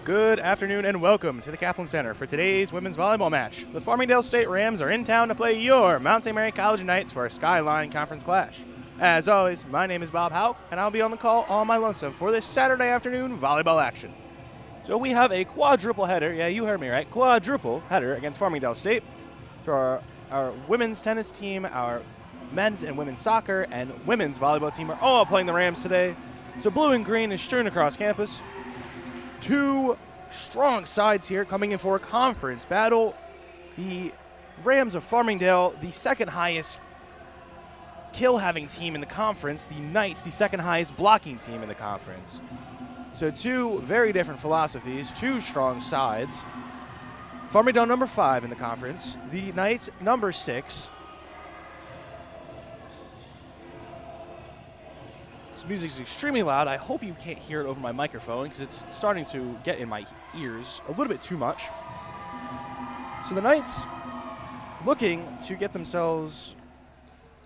Good afternoon and welcome to the Kaplan Center for today's women's volleyball match. The Farmingdale State Rams are in town to play your Mount St. Mary College Knights for a Skyline Conference clash. As always, my name is Bob Howe, and I'll be on the call all my lonesome for this Saturday afternoon volleyball action. So we have a quadruple header, yeah, you heard me right, quadruple header against Farmingdale State. For our women's tennis team, our men's and women's soccer, and women's volleyball team are all playing the Rams today. So blue and green is strewn across campus. Two strong sides here coming in for a conference battle. The Rams of Farmingdale, the second highest kill-having team in the conference. The Knights, the second highest blocking team in the conference. So two very different philosophies, two strong sides. Farmingdale number 5 in the conference. The Knights number 6. Music is extremely loud. I hope you can't hear it over my microphone because it's starting to get in my ears a little bit too much. So the Knights looking to get themselves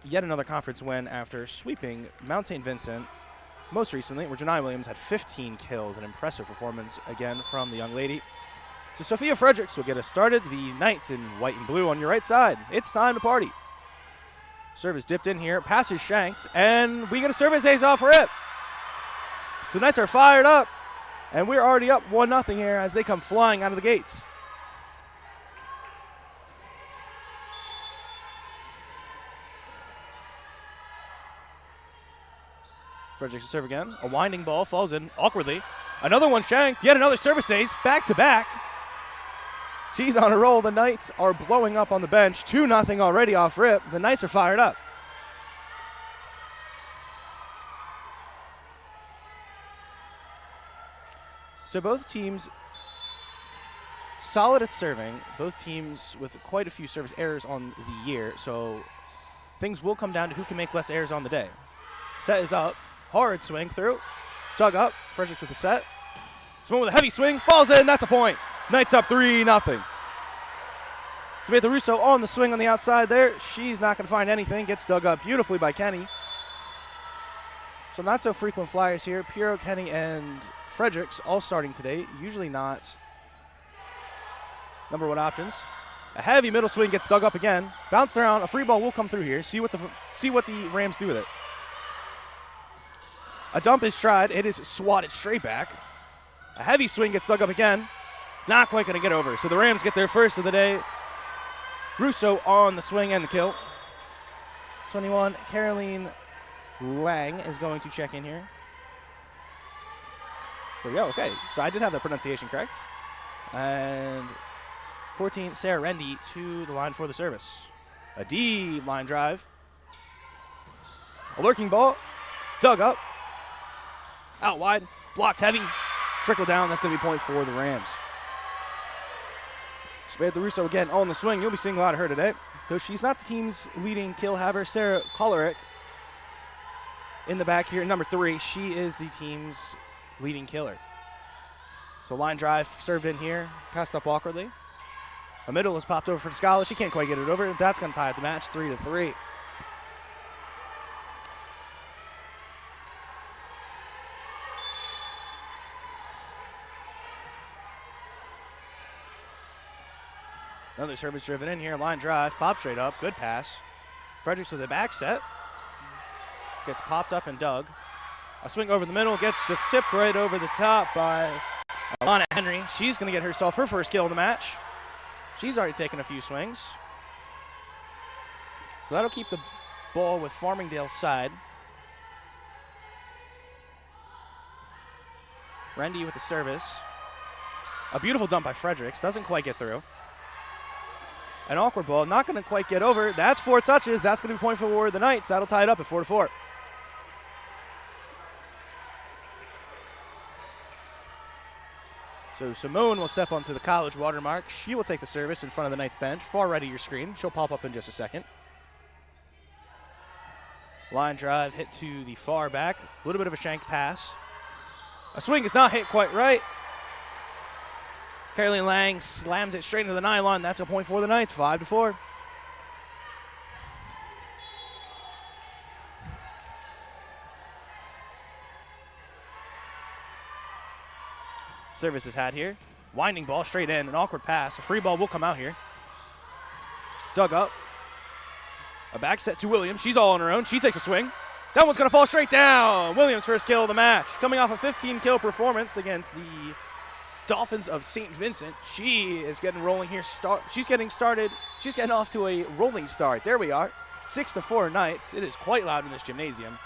yet another conference win after sweeping Mount St. Vincent most recently, where Janai Williams had 15 kills, an impressive performance again from the young lady. So Sophia Fredericks will get us started. The Knights in white and blue on your right side. It's time to party. Service dipped in here, pass is shanked, and we get a service ace off rip. So the Knights are fired up, and we're already up 1-0 here as they come flying out of the gates. Fredericks to serve again. A winding ball falls in awkwardly. Another one shanked, yet another service ace, back to back. She's on a roll. The Knights are blowing up on the bench. 2-0 already off rip. The Knights are fired up. So both teams solid at serving. Both teams with quite a few service errors on the year. So things will come down to who can make less errors on the day. Set is up. Hard swing through. Dug up. Fredericks with the set. Swing with a heavy swing. Falls in. That's a point. Knights up 3-0. Samantha Russo on the swing on the outside there. She's not going to find anything. Gets dug up beautifully by Kenny. So not so frequent flyers here. Piero, Kenny, and Fredericks all starting today. Usually not number 1 options. A heavy middle swing gets dug up again. Bounced around. A free ball will come through here. See what the Rams do with it. A dump is tried. It is swatted straight back. A heavy swing gets dug up again. Not quite going to get over. So the Rams get their first of the day. Russo on the swing and the kill. 21, Caroline Lang is going to check in here. There we go. Okay. So I did have the pronunciation correct. And 14, Sarah Rendy to the line for the service. A deep line drive. A lurking ball. Dug up. Out wide. Blocked heavy. Trickle down. That's going to be point for the Rams. Samantha Russo again on the swing. You'll be seeing a lot of her today. Though she's not the team's leading kill haver. Sarah Kolerick in the back here, number 3. She is the team's leading killer. So line drive served in here. Passed up awkwardly. A middle is popped over for Scala. She can't quite get it over. That's going to tie up the match 3-3. Another service driven in here. Line drive. Pop straight up. Good pass. Fredericks with a back set. Gets popped up and dug. A swing over the middle. Gets just tipped right over the top by Alana Henry. She's going to get herself her first kill of the match. She's already taken a few swings. So that'll keep the ball with Farmingdale's side. Rendy with the service. A beautiful dump by Fredericks. Doesn't quite get through. An awkward ball, not going to quite get over. That's 4 touches. That's going to be point for the Knights. That'll tie it up at 4-4. So Simone will step onto the college watermark. She will take the service in front of the Knights bench. Far right of your screen. She'll pop up in just a second. Line drive hit to the far back. A little bit of a shank pass. A swing is not hit quite right. Caroline Lang slams it straight into the nylon. That's a point for the Knights, 5-4. Service is had here. Winding ball straight in. An awkward pass. A free ball will come out here. Dug up. A back set to Williams. She's all on her own. She takes a swing. That one's going to fall straight down. Williams' first kill of the match. Coming off a 15-kill performance against the Dolphins of St. Vincent. She is getting rolling here. She's getting started. She's getting off to a rolling start. There we are. 6-4 Knights. It is quite loud in this gymnasium.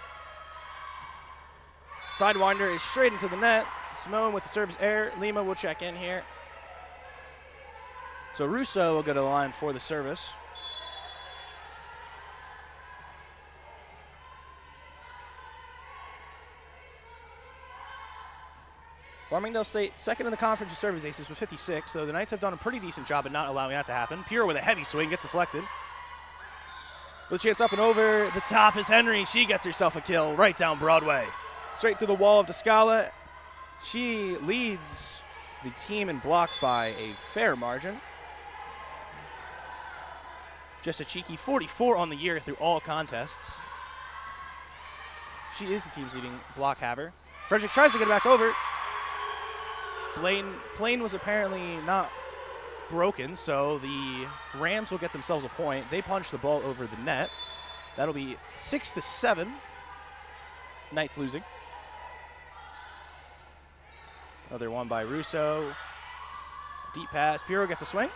Sidewinder is straight into the net. Simone with the service air. Lima will check in here. So Russo will go to the line for the service. Farmingdale State second in the conference with service aces with 56, so the Knights have done a pretty decent job at not allowing that to happen. Pure with a heavy swing, gets deflected. With a chance up and over the top is Henry. She gets herself a kill right down Broadway. Straight through the wall of Descala. She leads the team in blocks by a fair margin. Just a cheeky 44 on the year through all contests. She is the team's leading block haver. Frederick tries to get it back over. Plane was apparently not broken, so the Rams will get themselves a point. They punch the ball over the net. That'll be 6-7. Knights losing. Another one by Russo. Deep pass. Piro gets a swing.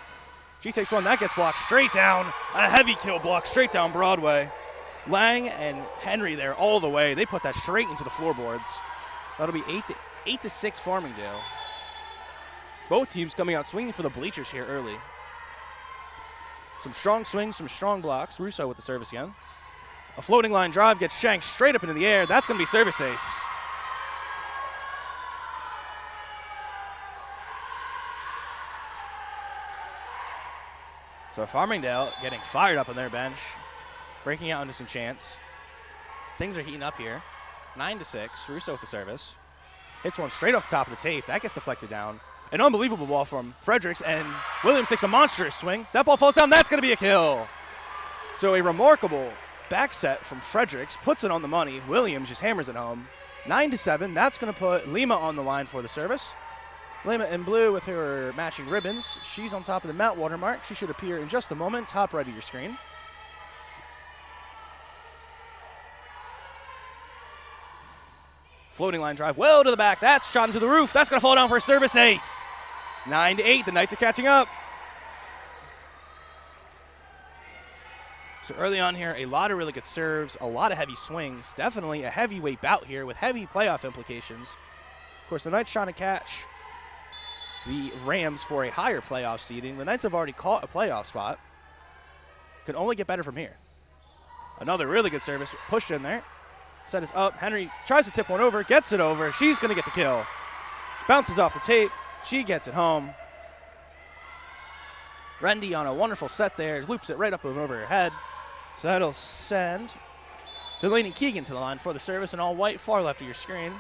She takes one. That gets blocked straight down. A heavy kill block straight down Broadway. Lang and Henry there all the way. They put that straight into the floorboards. That'll be 8-6 Farmingdale. Both teams coming out swinging for the bleachers here early. Some strong swings, some strong blocks. Russo with the service again. A floating line drive gets shanked straight up into the air. That's going to be service ace. So Farmingdale getting fired up on their bench, breaking out into some chants. Things are heating up here. 9-6. Russo with the service. Hits one straight off the top of the tape. That gets deflected down. An unbelievable ball from Fredericks, and Williams takes a monstrous swing. That ball falls down. That's going to be a kill. So a remarkable back set from Fredericks puts it on the money. Williams just hammers it home. 9-7. That's going to put Lima on the line for the service. Lima in blue with her matching ribbons. She's on top of the mat watermark. She should appear in just a moment, top right of your screen. Floating line drive well to the back. That's shot into the roof. That's going to fall down for a service ace. 9-8. The Knights are catching up. So early on here, a lot of really good serves, a lot of heavy swings. Definitely a heavyweight bout here with heavy playoff implications. Of course, the Knights trying to catch the Rams for a higher playoff seeding. The Knights have already caught a playoff spot. Can only get better from here. Another really good service pushed in there. Set is up. Henry tries to tip one over, gets it over. She's going to get the kill. She bounces off the tape. She gets it home. Rendy on a wonderful set there. Loops it right up and over her head. So that'll send Delaney Keegan to the line for the service in all white, far left of your screen.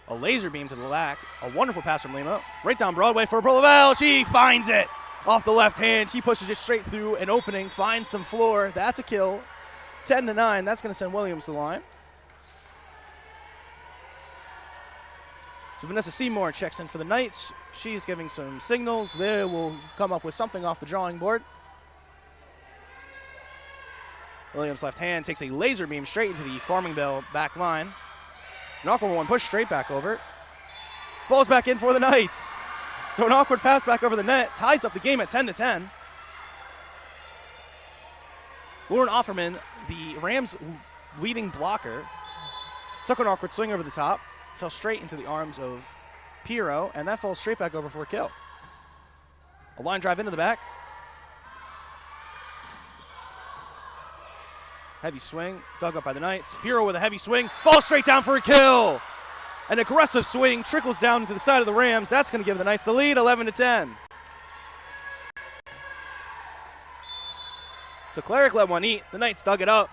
A laser beam to the back. A wonderful pass from Lima. Right down Broadway for Lavelle. She finds it. Off the left hand, she pushes it straight through an opening, finds some floor. That's a kill. 10-9. That's going to send Williams to the line. So Vanessa Seymour checks in for the Knights. She's giving some signals. They will come up with something off the drawing board. Williams' left hand takes a laser beam straight into the Farmingdale back line. An awkward one pushed straight back over. Falls back in for the Knights. So an awkward pass back over the net ties up the game at 10-10. Lauren Offerman, the Rams' leading blocker, took an awkward swing over the top, fell straight into the arms of Piro, and that falls straight back over for a kill. A line drive into the back. Heavy swing, dug up by the Knights. Piro with a heavy swing, falls straight down for a kill. An aggressive swing trickles down to the side of the Rams. That's going to give the Knights the lead, 11-10. So Cleric let one eat. The Knights dug it up.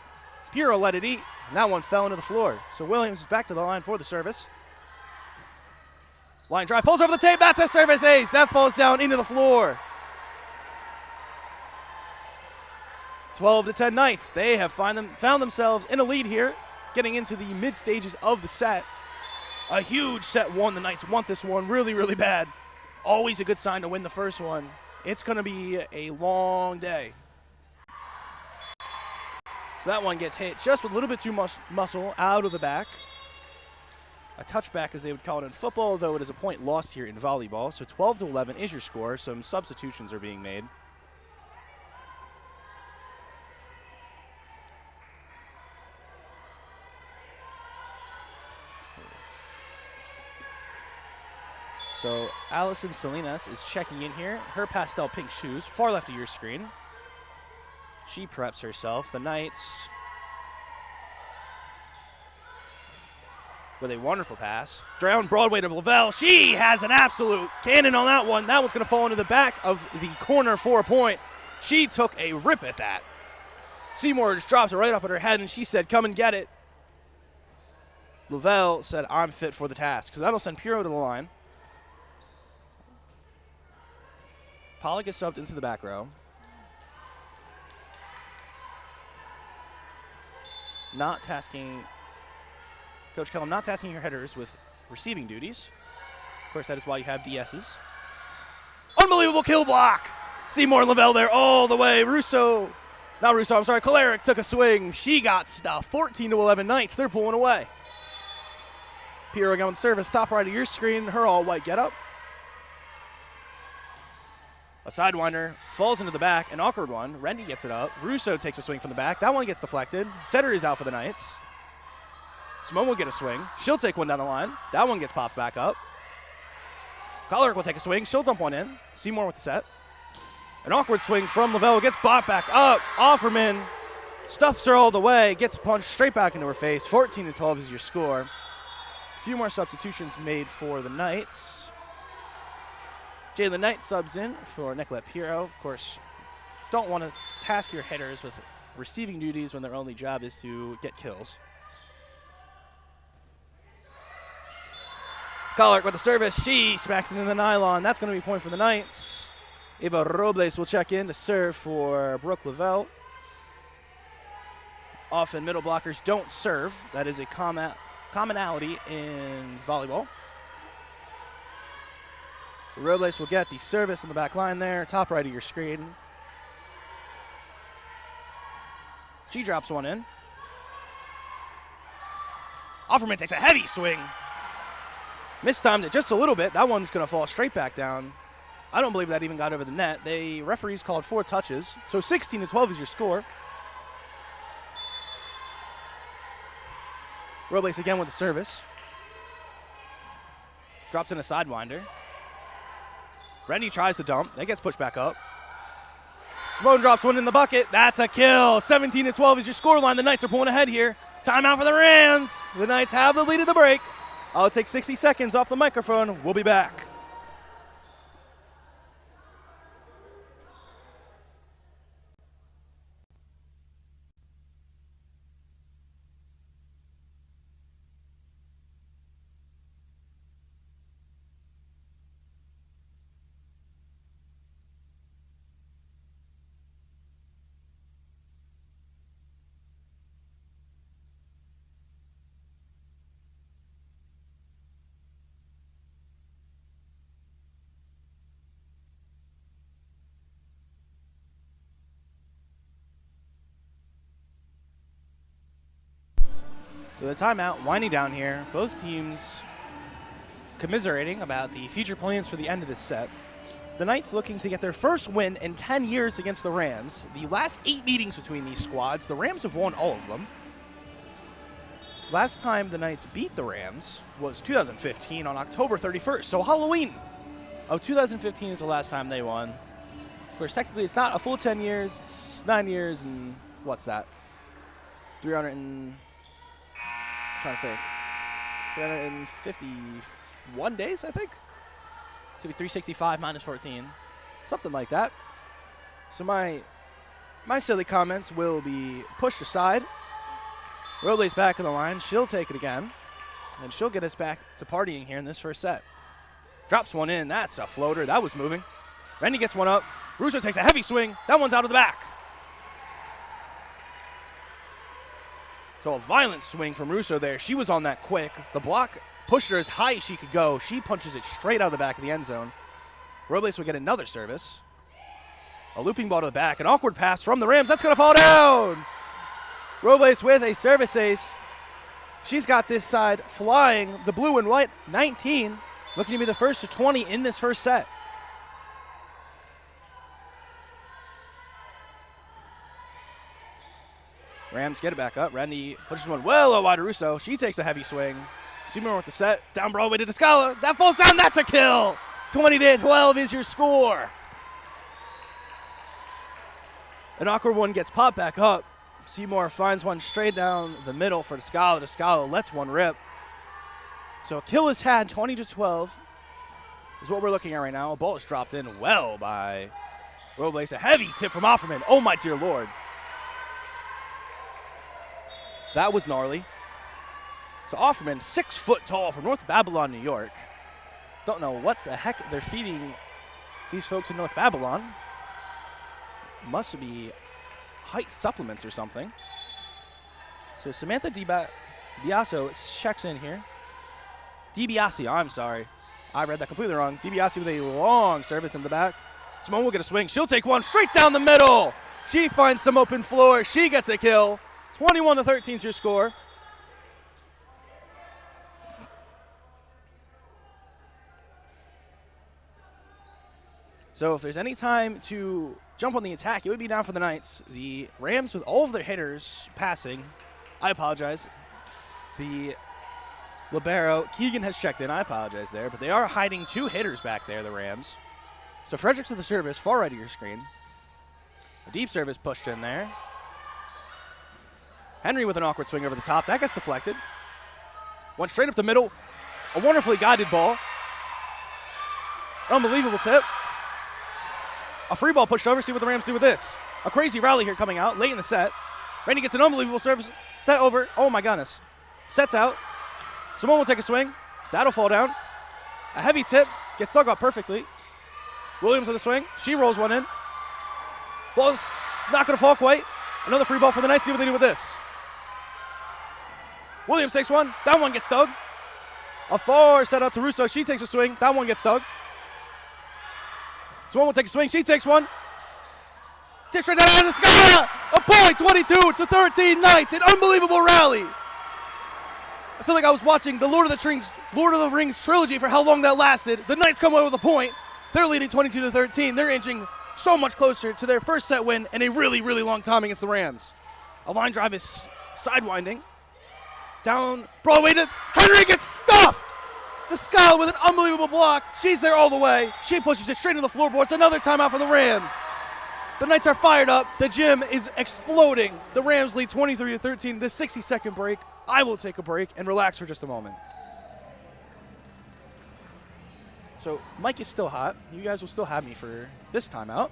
Piro let it eat, and that one fell into the floor. So Williams is back to the line for the service. Line drive, falls over the tape. That's a service ace. That falls down into the floor. 12-10 Knights. They have found themselves in a lead here, getting into the mid stages of the set. A huge set one. The Knights want this one really, really bad. Always a good sign to win the first one. It's going to be a long day. So that one gets hit just with a little bit too much muscle out of the back. A touchback, as they would call it in football, though it is a point lost here in volleyball. So 12-11 is your score. Some substitutions are being made. So Allison Salinas is checking in here. Her pastel pink shoes, far left of your screen. She preps herself. The Knights with a wonderful pass. Down Broadway to Lavelle. She has an absolute cannon on that one. That one's going to fall into the back of the corner for a point. She took a rip at that. Seymour just drops it right up at her head, and she said, come and get it. Lavelle said, I'm fit for the task. So that'll send Puro to the line. Pollock is subbed into the back row. Not tasking, Coach Kellum not tasking your headers with receiving duties. Of course, that is why you have DSs. Unbelievable kill block. Seymour and Lavelle there all the way. Kolaric took a swing. She got stuffed. 14-11 Knights. They're pulling away. Puro again with service. Top right of your screen. Her all white get up. A sidewinder falls into the back, an awkward one. Rendy gets it up. Russo takes a swing from the back. That one gets deflected. Setter is out for the Knights. Simone will get a swing. She'll take one down the line. That one gets popped back up. Kolaric will take a swing. She'll dump one in. Seymour with the set. An awkward swing from Lavelle. Gets bopped back up. Offerman stuffs her all the way. Gets punched straight back into her face. 14-12 is your score. A few more substitutions made for the Knights. Jalen Knight subs in for Nicolette Puro. Of course, don't want to task your hitters with receiving duties when their only job is to get kills. Kolaric with the service. She smacks it into the nylon. That's going to be a point for the Knights. Eva Robles will check in to serve for Brooke Lavelle. Often middle blockers don't serve. That is a commonality in volleyball. Robles will get the service in the back line there, top right of your screen. She drops one in. Offerman takes a heavy swing. Mistimed it just a little bit. That one's going to fall straight back down. I don't believe that even got over the net. The referees called 4 touches, so 16-12 is your score. Robles again with the service. Drops in a sidewinder. Rendy tries to dump. That gets pushed back up. Simone drops one in the bucket. That's a kill. 17-12 is your scoreline. The Knights are pulling ahead here. Timeout for the Rams. The Knights have the lead at the break. I'll take 60 seconds off the microphone. We'll be back. So the timeout winding down here. Both teams commiserating about the future plans for the end of this set. The Knights looking to get their first win in 10 years against the Rams. The last 8 meetings between these squads, the Rams have won all of them. Last time the Knights beat the Rams was 2015 on October 31st. So Halloween of 2015 is the last time they won. Of course, technically it's not a full 10 years. It's 9 years and what's that? 351 days, I think. It's going to be 365 minus 14. Something like that. So my silly comments will be pushed aside. Robles back in the line. She'll take it again. And she'll get us back to partying here in this first set. Drops one in. That's a floater. That was moving. Rendy gets one up. Russo takes a heavy swing. That one's out of the back. So a violent swing from Russo there. She was on that quick. The block pushed her as high as she could go. She punches it straight out of the back of the end zone. Robles will get another service. A looping ball to the back. An awkward pass from the Rams. That's going to fall down. Robles with a service ace. She's got this side flying. The blue and white 19. Looking to be the first to 20 in this first set. Rams get it back up. Randy pushes one well wide to Russo. She takes a heavy swing. Seymour with the set. Down Broadway to Descala. That falls down. That's a kill. 20-12 is your score. An awkward one gets popped back up. Seymour finds one straight down the middle for Descala. Descala lets one rip. So a kill is had. 20-12 is what we're looking at right now. A ball is dropped in well by Robles. A heavy tip from Offerman. Oh, my dear Lord. That was gnarly. So Offerman, 6 foot tall from North Babylon, New York. Don't know what the heck they're feeding these folks in North Babylon. Must be height supplements or something. So Samantha DiBiaso checks in here. DiBiase, I'm sorry. I read that completely wrong. DiBiase with a long service in the back. Simone will get a swing. She'll take one straight down the middle. She finds some open floor. She gets a kill. 21-13 is your score. So if there's any time to jump on the attack, it would be down for the Knights. The Rams with all of their hitters passing. I apologize. The libero, Keegan has checked in. I apologize there. But they are hiding 2 hitters back there, the Rams. So Fredericks with the service, far right of your screen. A deep service pushed in there. Henry with an awkward swing over the top. That gets deflected. One straight up the middle. A wonderfully guided ball. Unbelievable tip. A free ball pushed over. See what the Rams do with this. A crazy rally here coming out late in the set. Randy gets an unbelievable service. Set over. Oh, my goodness. Sets out. Simone will take a swing. That'll fall down. A heavy tip. Gets dug up perfectly. Williams with a swing. She rolls one in. Ball's not going to fall quite. Another free ball for the Knights. See what they do with this. Williams takes one. That one gets dug. A far set out to Russo. She takes a swing. That one gets dug. Simone will take a swing. She takes one. Tips right down to the sky. A point, 22-13 Knights. An unbelievable rally. I feel like I was watching the Lord of the Rings trilogy for how long that lasted. The Knights come away with a point. They're leading 22-13. They're inching so much closer to their first set win in a really, really long time against the Rams. A line drive is sidewinding. Down Broadway to Henry gets stuffed. Descala with an unbelievable block. She's there all the way. She pushes it straight into the floorboards. Another timeout for the Rams. The Knights are fired up. The gym is exploding. The Rams lead 23-13. This 60-second break. I will take a break and relax for just a moment. So Mike is still hot. You guys will still have me for this timeout.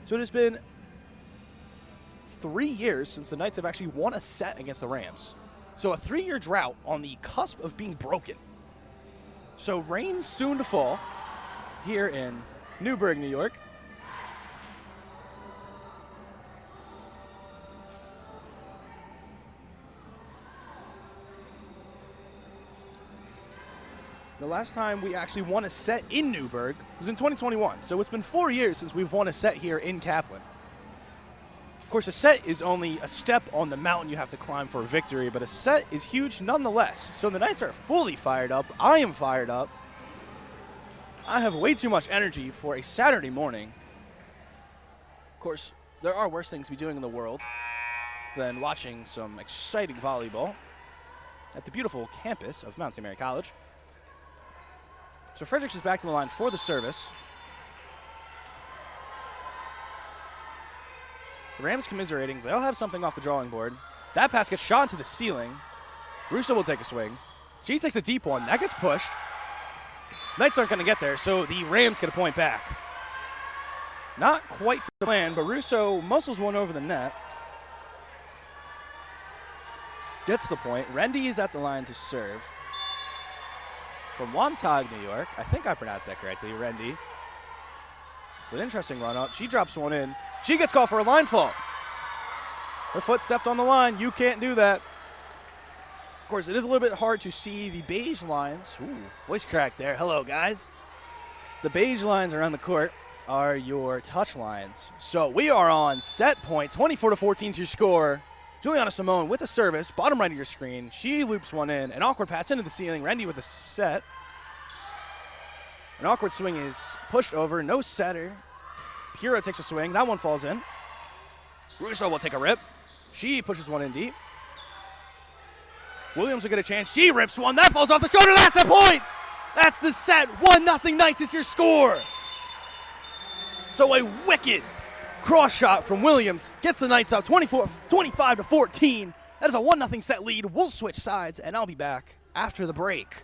So it has been 3 years since the Knights have actually won a set against the Rams. So a 3-year drought on the cusp of being broken. So rain soon to fall here in Newburgh, New York. The last time we actually won a set in Newburgh was in 2021. So it's been 4 years since we've won a set here in Kaplan. Of course, a set is only a step on the mountain you have to climb for a victory, but a set is huge nonetheless. So the Knights are fully fired up. I am fired up. I have way too much energy for a Saturday morning. Of course, there are worse things to be doing in the world than watching some exciting volleyball at the beautiful campus of Mount St. Mary College. So Fredericks is back in the line for the service. The Rams commiserating. They'll have something off the drawing board. That pass gets shot into the ceiling. Russo will take a swing. She takes a deep one. That gets pushed. Knights aren't going to get there, so the Rams get a point back. Not quite to the plan, but Russo muscles one over the net. Gets the point. Rendy is at the line to serve. From Wantagh, New York. I think I pronounced that correctly. Rendy. With an interesting run up. She drops one in. She gets called for a line fault. Her foot stepped on the line. You can't do that. Of course, it is a little bit hard to see the beige lines. Ooh, voice crack there. Hello, guys. The beige lines around the court are your touch lines. So we are on set point. 24-14 is your score. Juliana Simone with a service, bottom right of your screen. She loops one in. An awkward pass into the ceiling. Randy with a set. An awkward swing is pushed over. No setter. Pura takes a swing. That one falls in. Russo will take a rip. She pushes one in deep. Williams will get a chance. She rips one. That falls off the shoulder. That's a point. That's the set. 1-0 Knights is your score. So a wicked cross shot from Williams gets the Knights out 25-14. That is a 1-0 set lead. We'll switch sides, and I'll be back after the break.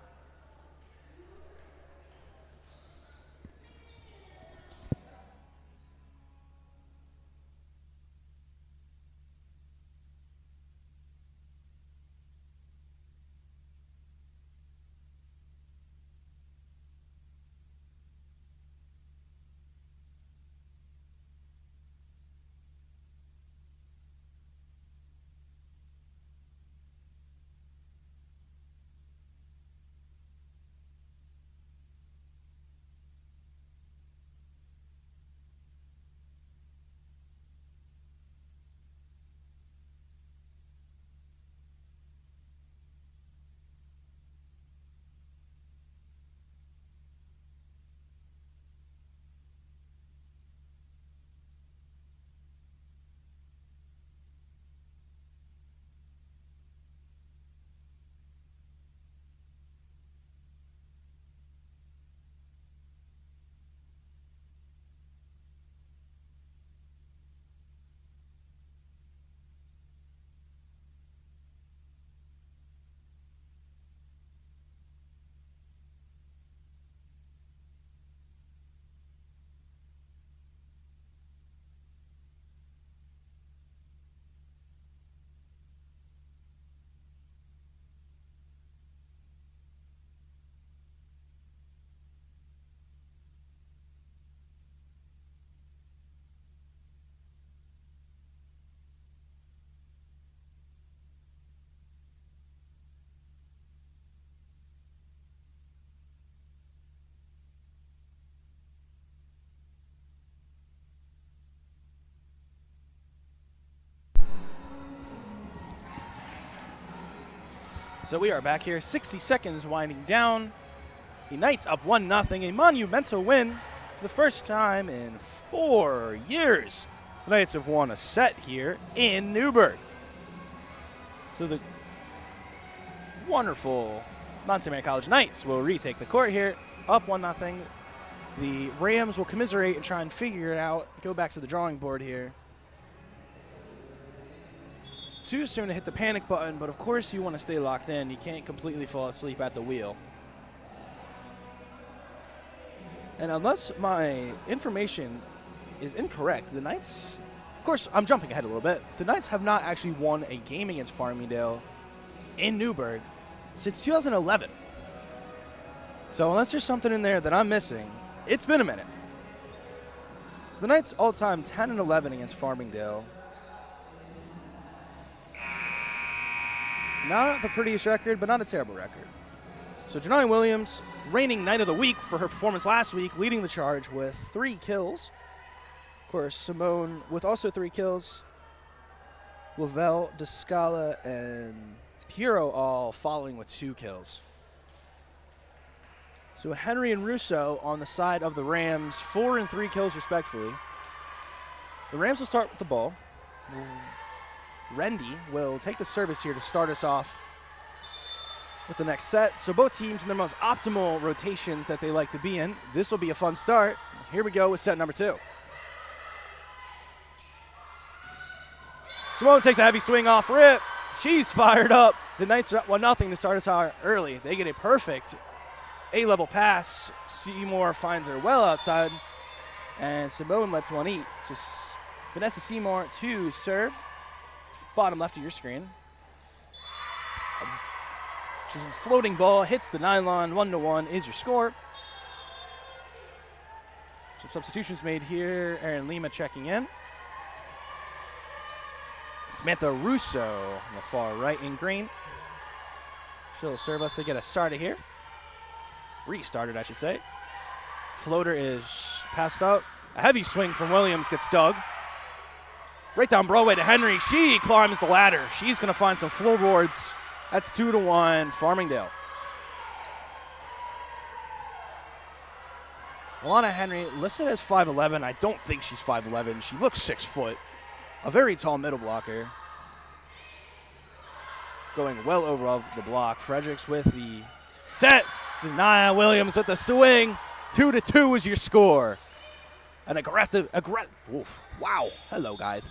So we are back here, 60 seconds winding down. The Knights up 1-0, a monumental win. The first time in 4 years the Knights have won a set here in Newburgh. So the wonderful Montgomery College Knights will retake the court here, up 1-0. The Rams will commiserate and try and figure it out, go back to the drawing board here. Too soon to hit the panic button, but of course you want to stay locked in. You can't completely fall asleep at the wheel. And unless my information is incorrect, the Knights, of course I'm jumping ahead a little bit, the Knights have not actually won a game against Farmingdale in Newburgh since 2011. So unless there's something in there that I'm missing, it's been a minute. So the Knights all-time 10-11 against Farmingdale. Not the prettiest record, but not a terrible record. So Janai Williams, reigning Knight of the Week for her performance last week, leading the charge with 3 kills. Of course, Simone with also 3 kills. Lavelle, Descala, and Puro all following with 2 kills. So Henry and Russo on the side of the Rams, 4 and 3 kills respectively. The Rams will start with the ball. Rendy will take the service here to start us off with the next set. So both teams in their most optimal rotations that they like to be in. This will be a fun start. Here we go with set number 2. Simone takes a heavy swing off rip. She's fired up. The Knights are up 1-0 to start us out early. They get a perfect A-level pass. Seymour finds her well outside, and Simone lets one eat. So Vanessa Seymour to serve. Bottom left of your screen. A floating ball hits the nylon. 1-1 is your score. Some substitutions made here. Erin Lima checking in. Samantha Russo on the far right in green. She'll serve us to get us started here. Restarted, I should say. Floater is passed out. A heavy swing from Williams gets dug. Right down Broadway to Henry. She climbs the ladder. She's going to find some floorboards. That's 2-1 Farmingdale. Alana Henry listed as 5'11". I don't think she's 5'11". She looks 6 foot. A very tall middle blocker. Going well over the block. Fredericks with the sets. Nia Williams with the swing. 2-2 is your score. An aggressive, oof, wow. Hello, guys.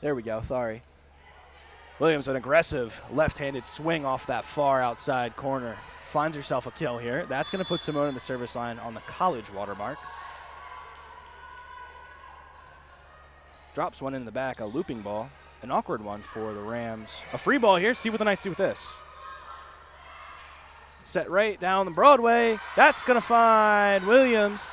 There we go, sorry. Williams, an aggressive left-handed swing off that far outside corner. Finds herself a kill here. That's going to put Simone in the service line on the college watermark. Drops one in the back, a looping ball. An awkward one for the Rams. A free ball here. See what the Knights do with this. Set right down the Broadway. That's going to find Williams.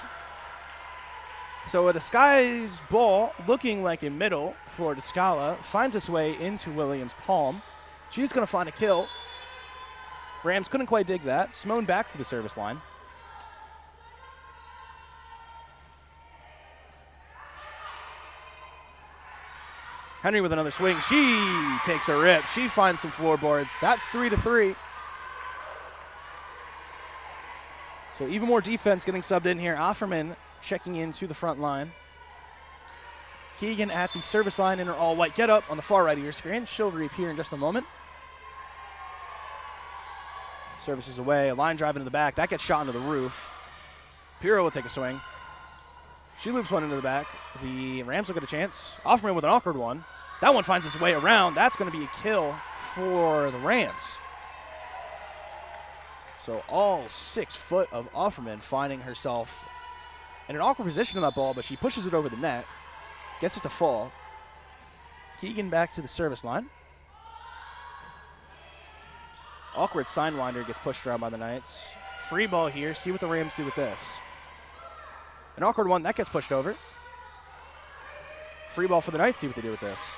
So a disguised ball looking like a middle for Descala finds its way into Williams' palm. She's going to find a kill. Rams couldn't quite dig that. Simone back to the service line. Henry with another swing. She takes a rip. She finds some floorboards. That's 3-3. So even more defense getting subbed in here. Offerman checking into the front line. Keegan at the service line in her all-white getup on the far right of your screen. She'll reappear in just a moment. Services away. A line drive into the back. That gets shot into the roof. Piro will take a swing. She loops one into the back. The Rams will get a chance. Offerman with an awkward one. That one finds its way around. That's going to be a kill for the Rams. So all 6 foot of Offerman finding herself in an awkward position on that ball, but she pushes it over the net. Gets it to fall. Keegan back to the service line. Awkward Steinwinder gets pushed around by the Knights. Free ball here. See what the Rams do with this. An awkward one. That gets pushed over. Free ball for the Knights. See what they do with this.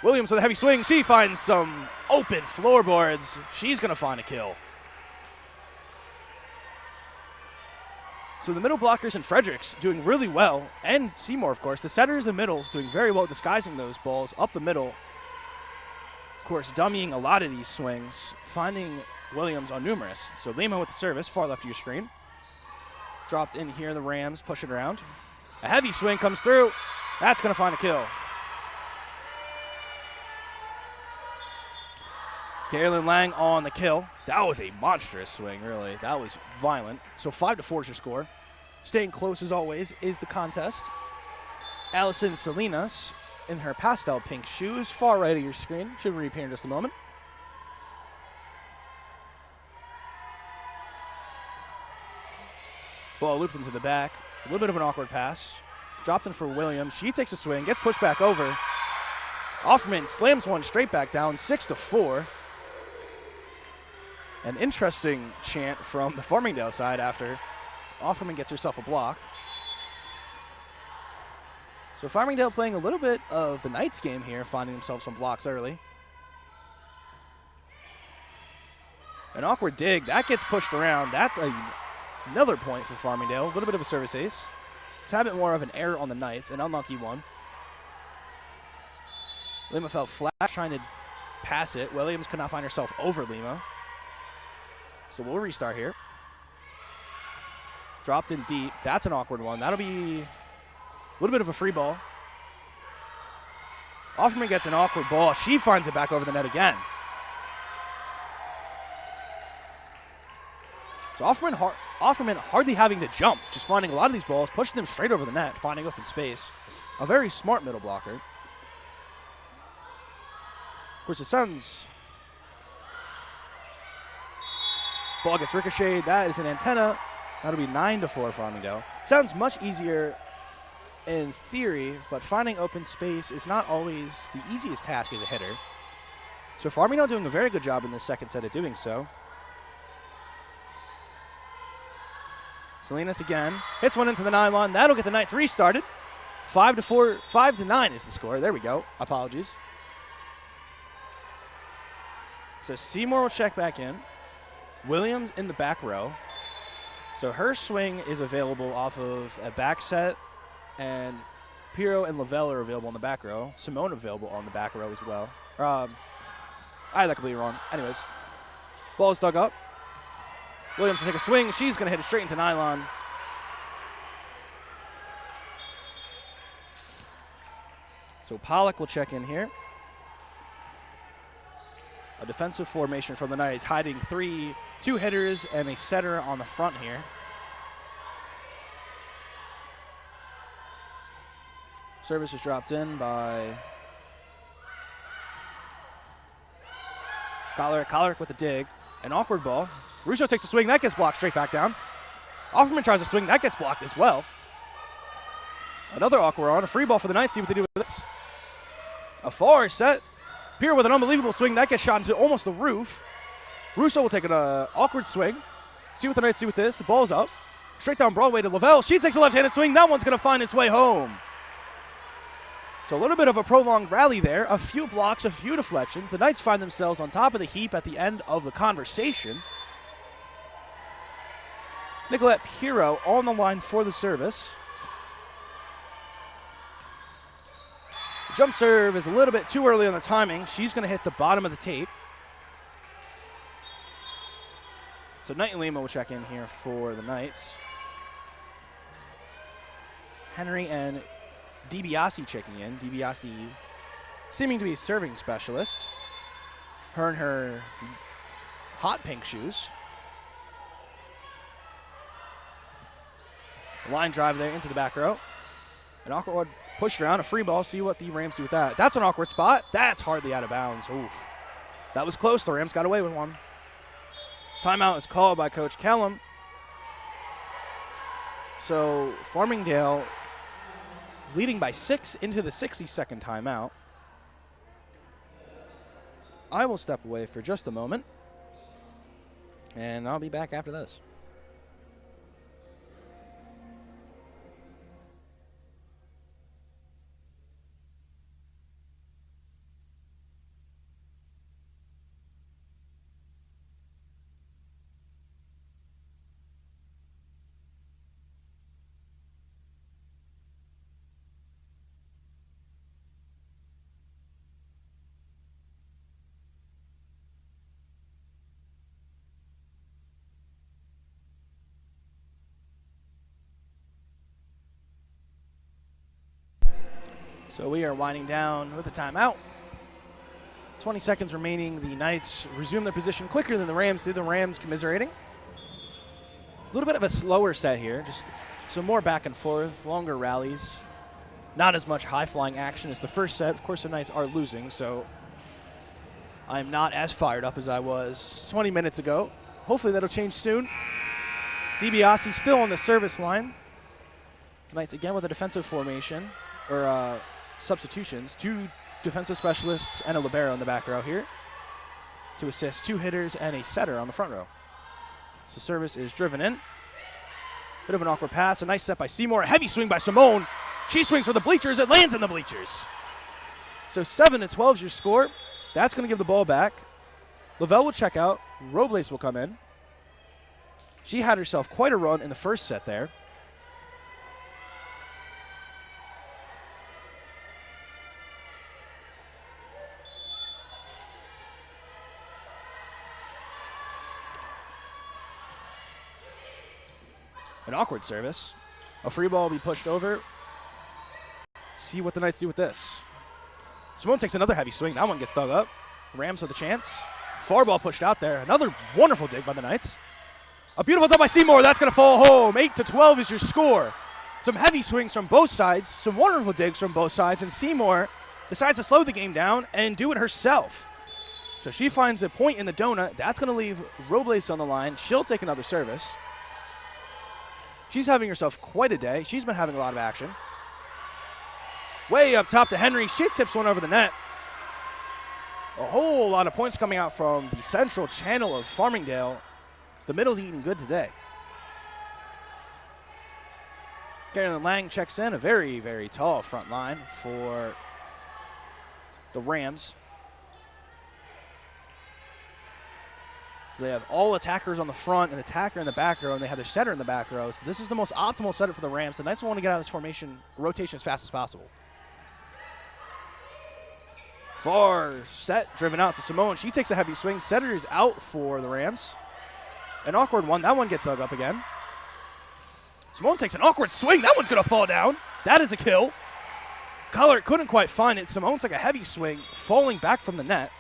Williams with a heavy swing. She finds some open floorboards. She's going to find a kill. So the middle blockers and Fredericks doing really well, and Seymour, of course. The setters and middles doing very well disguising those balls up the middle. Of course, dummying a lot of these swings, finding Williams on numerous. So Lima with the service, far left of your screen. Dropped in here, the Rams push it around. A heavy swing comes through. That's going to find a kill. Kaylin Lang on the kill. That was a monstrous swing, really. That was violent. So 5-4 is your score. Staying close as always is the contest. Allison Salinas in her pastel pink shoes, far right of your screen. Should reappear in just a moment. Ball looped into the back. A little bit of an awkward pass. Dropped in for Williams. She takes a swing, gets pushed back over. Offerman slams one straight back down, 6-4. An interesting chant from the Farmingdale side after Offerman gets herself a block. So Farmingdale playing a little bit of the Knights game here, finding themselves some blocks early. An awkward dig. That gets pushed around. That's another point for Farmingdale. A little bit of a service ace. It's a bit more of an error on the Knights, an unlucky one. Lima felt flat trying to pass it. Williams could not find herself over Lima. So we'll restart here. Dropped in deep. That's an awkward one. That'll be a little bit of a free ball. Offerman gets an awkward ball. She finds it back over the net again. So Offerman hardly having to jump, just finding a lot of these balls, pushing them straight over the net, finding open space. A very smart middle blocker. Of course, the Suns. Ball gets ricocheted. That is an antenna. That'll be 9-4 Farmingdale. Sounds much easier in theory, but finding open space is not always the easiest task as a hitter. So Farmingdale doing a very good job in this second set of doing so. Salinas again. Hits one into the nylon. That'll get the Knights restarted. 5-4, 5-9 is the score. There we go. Apologies. So Seymour will check back in. Williams in the back row. So her swing is available off of a back set, and Pirro and Lavelle are available on the back row. Simone available on the back row as well. I had that completely wrong. Anyways, ball is dug up. Williams will take a swing. She's going to hit it straight into nylon. So Pollock will check in here. A defensive formation from the Knights, hiding two hitters and a setter on the front here. Service is dropped in by Kollerick with a dig. An awkward ball. Russo takes a swing. That gets blocked straight back down. Offerman tries a swing. That gets blocked as well. Another awkward on. A free ball for the Knights. See what they do with this. A far set. Pierre with an unbelievable swing. That gets shot into almost the roof. Russo will take an awkward swing. See what the Knights do with this. The ball's up. Straight down Broadway to Lavelle. She takes a left-handed swing. That one's going to find its way home. So a little bit of a prolonged rally there. A few blocks, a few deflections. The Knights find themselves on top of the heap at the end of the conversation. Nicolette Pirro on the line for the service. Jump serve is a little bit too early on the timing. She's going to hit the bottom of the tape. So Knight and Lima will check in here for the Knights. Henry and DiBiase checking in. DiBiase seeming to be a serving specialist. Her and her hot pink shoes. Line drive there into the back row. An awkward push around, a free ball. See what the Rams do with that. That's an awkward spot. That's hardly out of bounds. Oof. That was close. The Rams got away with one. Timeout is called by Coach Kellum. So Farmingdale leading by 6 into the 62nd timeout. I will step away for just a moment, and I'll be back after this. So we are winding down with the timeout. 20 seconds remaining. The Knights resume their position quicker than the Rams did. The Rams commiserating. A little bit of a slower set here. Just some more back and forth, longer rallies. Not as much high-flying action as the first set. Of course, the Knights are losing, so I'm not as fired up as I was 20 minutes ago. Hopefully that'll change soon. DiBiase still on the service line. The Knights again with a defensive formation, or substitutions. 2 defensive specialists and a libero in the back row here to assist 2 hitters and a setter on the front row. So service is driven in. Bit of an awkward pass. A nice set by Seymour. A heavy swing by Simone. She swings for the bleachers. It lands in the bleachers. So 7-12 is your score. That's going to give the ball back. Lavelle will check out. Robles will come in. She had herself quite a run in the first set there. An awkward service. A free ball will be pushed over. See what the Knights do with this. Simone takes another heavy swing. That one gets dug up. Rams with a chance. Far ball pushed out there. Another wonderful dig by the Knights. A beautiful throw by Seymour. That's going to fall home. 8-12 is your score. Some heavy swings from both sides. Some wonderful digs from both sides. And Seymour decides to slow the game down and do it herself. So she finds a point in the donut. That's going to leave Robles on the line. She'll take another service. She's having herself quite a day. She's been having a lot of action. Way up top to Henry. She tips one over the net. A whole lot of points coming out from the central channel of Farmingdale. The middle's eating good today. Carolyn Lang checks in. A very, very tall front line for the Rams. So they have all attackers on the front and attacker in the back row, and they have their setter in the back row. So this is the most optimal setup for the Rams. The Knights want to get out of this formation, rotation as fast as possible. Far set, driven out to Simone. She takes a heavy swing. Setter is out for the Rams. An awkward one. That one gets dug up again. Simone takes an awkward swing. That one's going to fall down. That is a kill. Collar couldn't quite find it. Simone took a heavy swing, falling back from the net.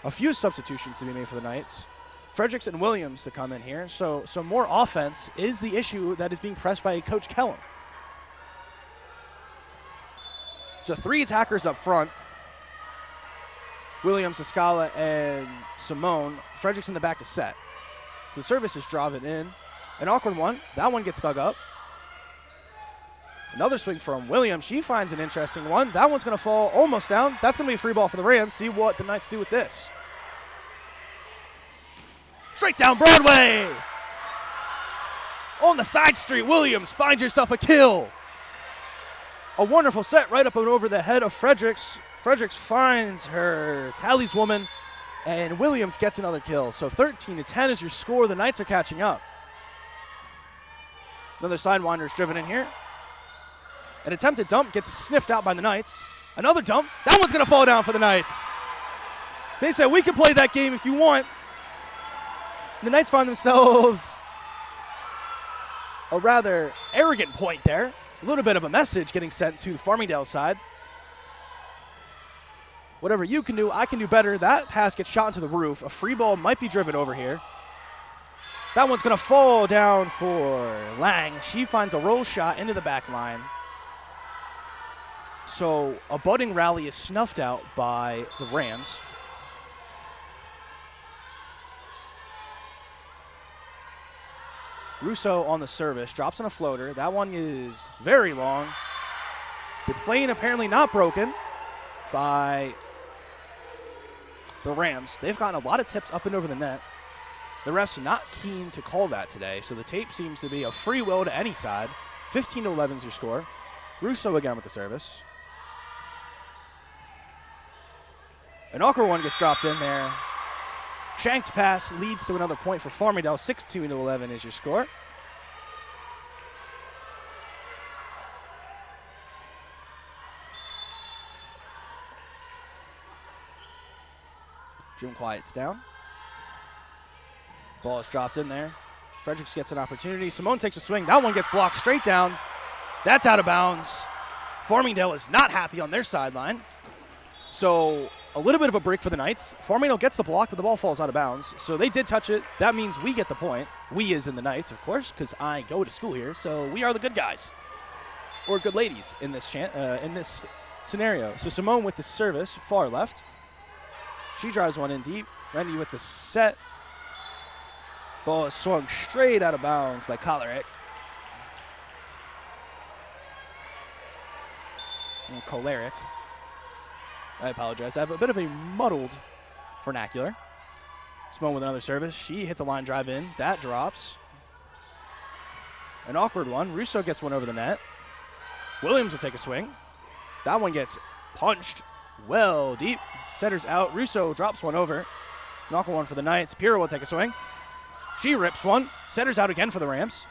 A few substitutions to be made for the Knights. Fredericks and Williams to come in here. So more offense is the issue that is being pressed by Coach Kellen. So 3 attackers up front. Williams, Escala, and Simone. Fredericks in the back to set. So the service is driving in. An awkward one. That one gets dug up. Another swing from Williams. She finds an interesting one. That one's going to fall almost down. That's going to be a free ball for the Rams. See what the Knights do with this. Straight down Broadway. On the side street, Williams finds herself a kill. A wonderful set right up and over the head of Fredericks. Fredericks finds her taliswoman, and Williams gets another kill. So 13-10 is your score. The Knights are catching up. Another sidewinder is driven in here. An attempted dump gets sniffed out by the Knights. Another dump. That one's going to fall down for the Knights. They said, we can play that game if you want. The Knights find themselves a rather arrogant point there. A little bit of a message getting sent to the Farmingdale side. Whatever you can do, I can do better. That pass gets shot into the roof. A free ball might be driven over here. That one's going to fall down for Lang. She finds a roll shot into the back line. So a budding rally is snuffed out by the Rams. Russo on the service, drops on a floater. That one is very long. The plane apparently not broken by the Rams. They've gotten a lot of tips up and over the net. The refs are not keen to call that today, so the tape seems to be a free will to any side. 15-11 is your score. Russo again with the service. An awkward one gets dropped in there. Shanked pass leads to another point for Farmingdale. 16-11 is your score. Jim quiets down. Ball is dropped in there. Fredericks gets an opportunity. Simone takes a swing. That one gets blocked straight down. That's out of bounds. Farmingdale is not happy on their sideline. So a little bit of a break for the Knights. Farmingdale gets the block, but the ball falls out of bounds. So they did touch it. That means we get the point. We as in the Knights, of course, because I go to school here. So we are the good guys. Or good ladies in this scenario. So Simone with the service, far left. She drives one in deep. Randy with the set. Ball is swung straight out of bounds by Kolaric. Kolaric. I apologize. I have a bit of a muddled vernacular. Simone with another service. She hits a line drive in. That drops. An awkward one. Russo gets one over the net. Williams will take a swing. That one gets punched well deep. Setter's out. Russo drops one over. An awkward one for the Knights. Piro will take a swing. She rips one. Setter's out again for the Rams.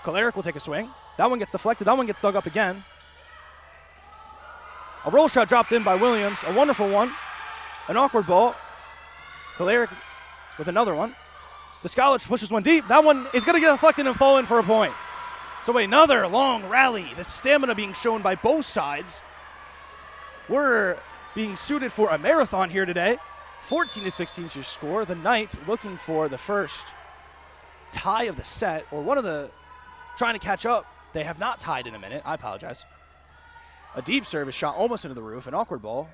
Kolaric will take a swing. That one gets deflected. That one gets dug up again. A roll shot dropped in by Williams. A wonderful one. An awkward ball. Kolaric with another one. Descalach pushes one deep. That one is going to get deflected and fall in for a point. So another long rally. The stamina being shown by both sides. We're being suited for a marathon here today. 14-16 is your score. The Knights looking for the first tie of the set, or one of the trying to catch up. They have not tied in a minute. I apologize. A deep service shot almost into the roof. An awkward ball.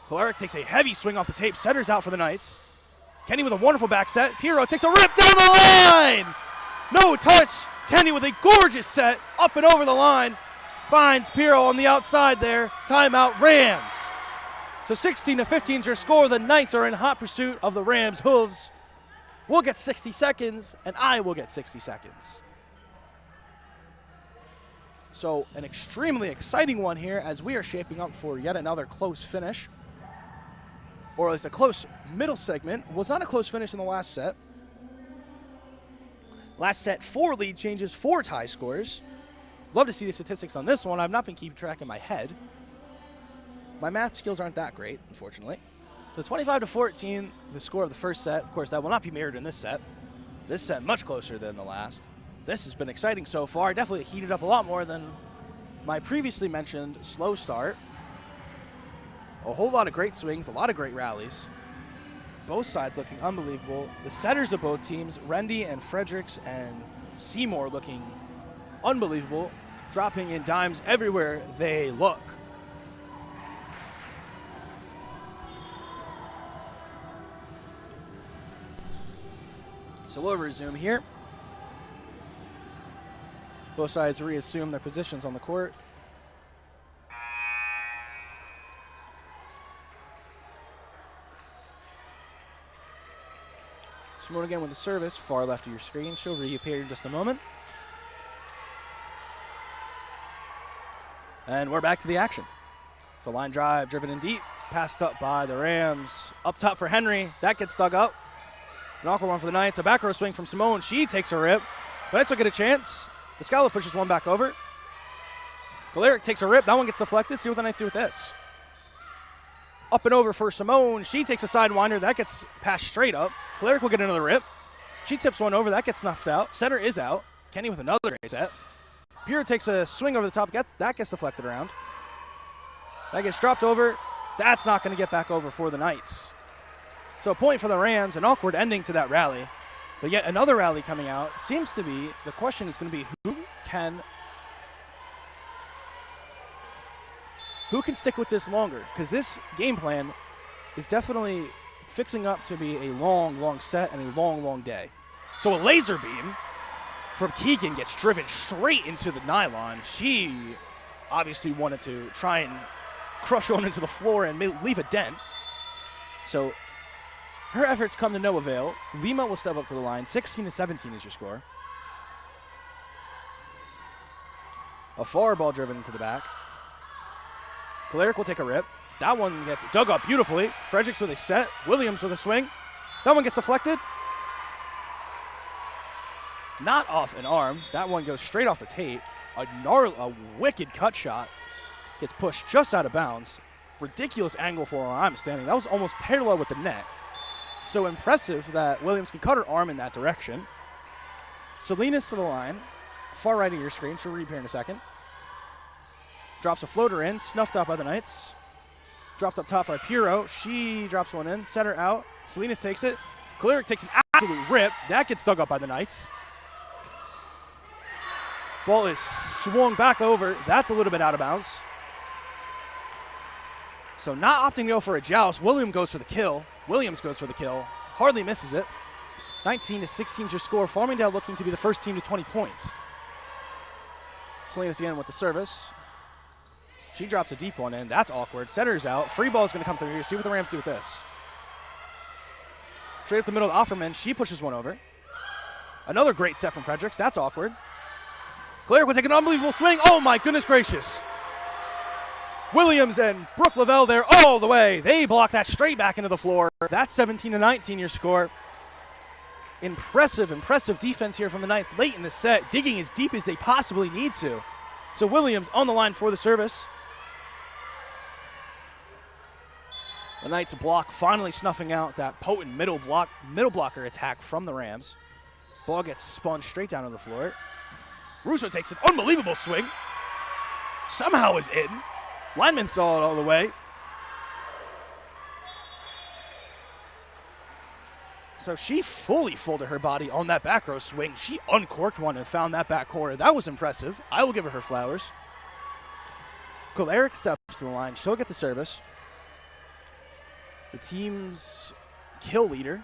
Kolaric takes a heavy swing off the tape. Setter's out for the Knights. Kenny with a wonderful back set. Piro takes a rip down the line. No touch. Kenny with a gorgeous set up and over the line. Finds Piro on the outside there. Timeout Rams. So 16-15 is your score. The Knights are in hot pursuit of the Rams' hooves. We'll get 60 seconds, and I will get 60 seconds. So an extremely exciting one here as we are shaping up for yet another close finish. or at least a close middle segment. Was not a close finish in the last set. Last set, 4 lead changes, 4 tie scores. Love to see the statistics on this one. I've not been keeping track in my head. My math skills aren't that great, unfortunately. So 25-14, the score of the first set. Of course, that will not be mirrored in this set. This set much closer than the last. This has been exciting so far. Definitely heated up a lot more than my previously mentioned slow start. A whole lot of great swings, a lot of great rallies. Both sides looking unbelievable. The setters of both teams, Rendy and Fredericks and Seymour, looking unbelievable, dropping in dimes everywhere they look. So we'll resume here. Both sides reassume their positions on the court. Simone again with the service, far left of your screen. She'll reappear in just a moment. And we're back to the action. So line drive, driven in deep, passed up by the Rams. Up top for Henry, that gets dug up. An awkward one for the Knights. A back row swing from Simone. She takes a rip. The Knights will get a chance. Viscala pushes one back over. Galeric takes a rip. That one gets deflected. See what the Knights do with this. Up and over for Simone. She takes a sidewinder. That gets passed straight up. Galeric will get another rip. She tips one over. That gets snuffed out. Center is out. Kenny with another great set. Pure takes a swing over the top. That gets deflected around. That gets dropped over. That's not going to get back over for the Knights. So a point for the Rams, an awkward ending to that rally. But yet another rally coming out. Seems to be, the question is going to be who can stick with this longer? Because this game plan is definitely fixing up to be a long, long set and a long, long day. So a laser beam from Keegan gets driven straight into the nylon. She obviously wanted to try and crush on into the floor and leave a dent. So her efforts come to no avail. Lima will step up to the line. 16-17 is your score. A far ball driven into the back. Galeric will take a rip. That one gets dug up beautifully. Fredericks with a set. Williams with a swing. That one gets deflected. Not off an arm. That one goes straight off the tape. A wicked cut shot. Gets pushed just out of bounds. Ridiculous angle for where I'm standing. That was almost parallel with the net. So impressive that Williams can cut her arm in that direction. Salinas to the line. Far right of your screen. She'll reappear in a second. Drops a floater in. Snuffed out by the Knights. Dropped up top by Piro. She drops one in. Center out. Salinas takes it. Galeric takes an absolute rip. That gets dug up by the Knights. Ball is swung back over. That's a little bit out of bounds. So not opting to go for a joust. Williams goes for the kill. Hardly misses it. 19-16 is your score. Farmingdale looking to be the first team to 20 points. Salinas again with the service. She drops a deep one in. That's awkward. Setter's out. Free ball is going to come through here. See what the Rams do with this. Straight up the middle to Offerman. She pushes one over. Another great set from Fredericks. That's awkward. Galeric will take an unbelievable swing. Oh, my goodness gracious. Williams and Brooke Lavelle there all the way. They block that straight back into the floor. That's 17-19 your score. Impressive defense here from the Knights late in the set, digging as deep as they possibly need to. So Williams on the line for the service. The Knights block finally snuffing out that potent middle blocker attack from the Rams. Ball gets spun straight down to the floor. Russo takes an unbelievable swing. Somehow is in. Lineman saw it all the way. So she fully folded her body on that back row swing. She uncorked one and found that back corner. That was impressive. I will give her flowers. Galeric steps to the line. She'll get the service. The team's kill leader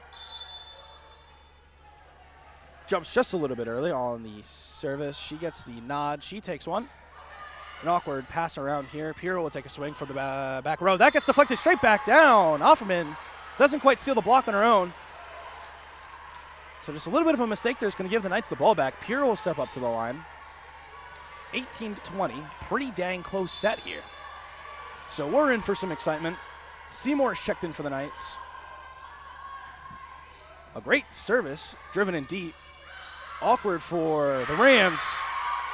jumps just a little bit early on the service. She gets the nod. She takes one. An awkward pass around here. Piro will take a swing for the back row. That gets deflected straight back down. Offerman doesn't quite seal the block on her own. So just a little bit of a mistake there is going to give the Knights the ball back. Piro will step up to the line. 18-20. Pretty dang close set here. So we're in for some excitement. Seymour's checked in for the Knights. A great service, driven in deep. Awkward for the Rams.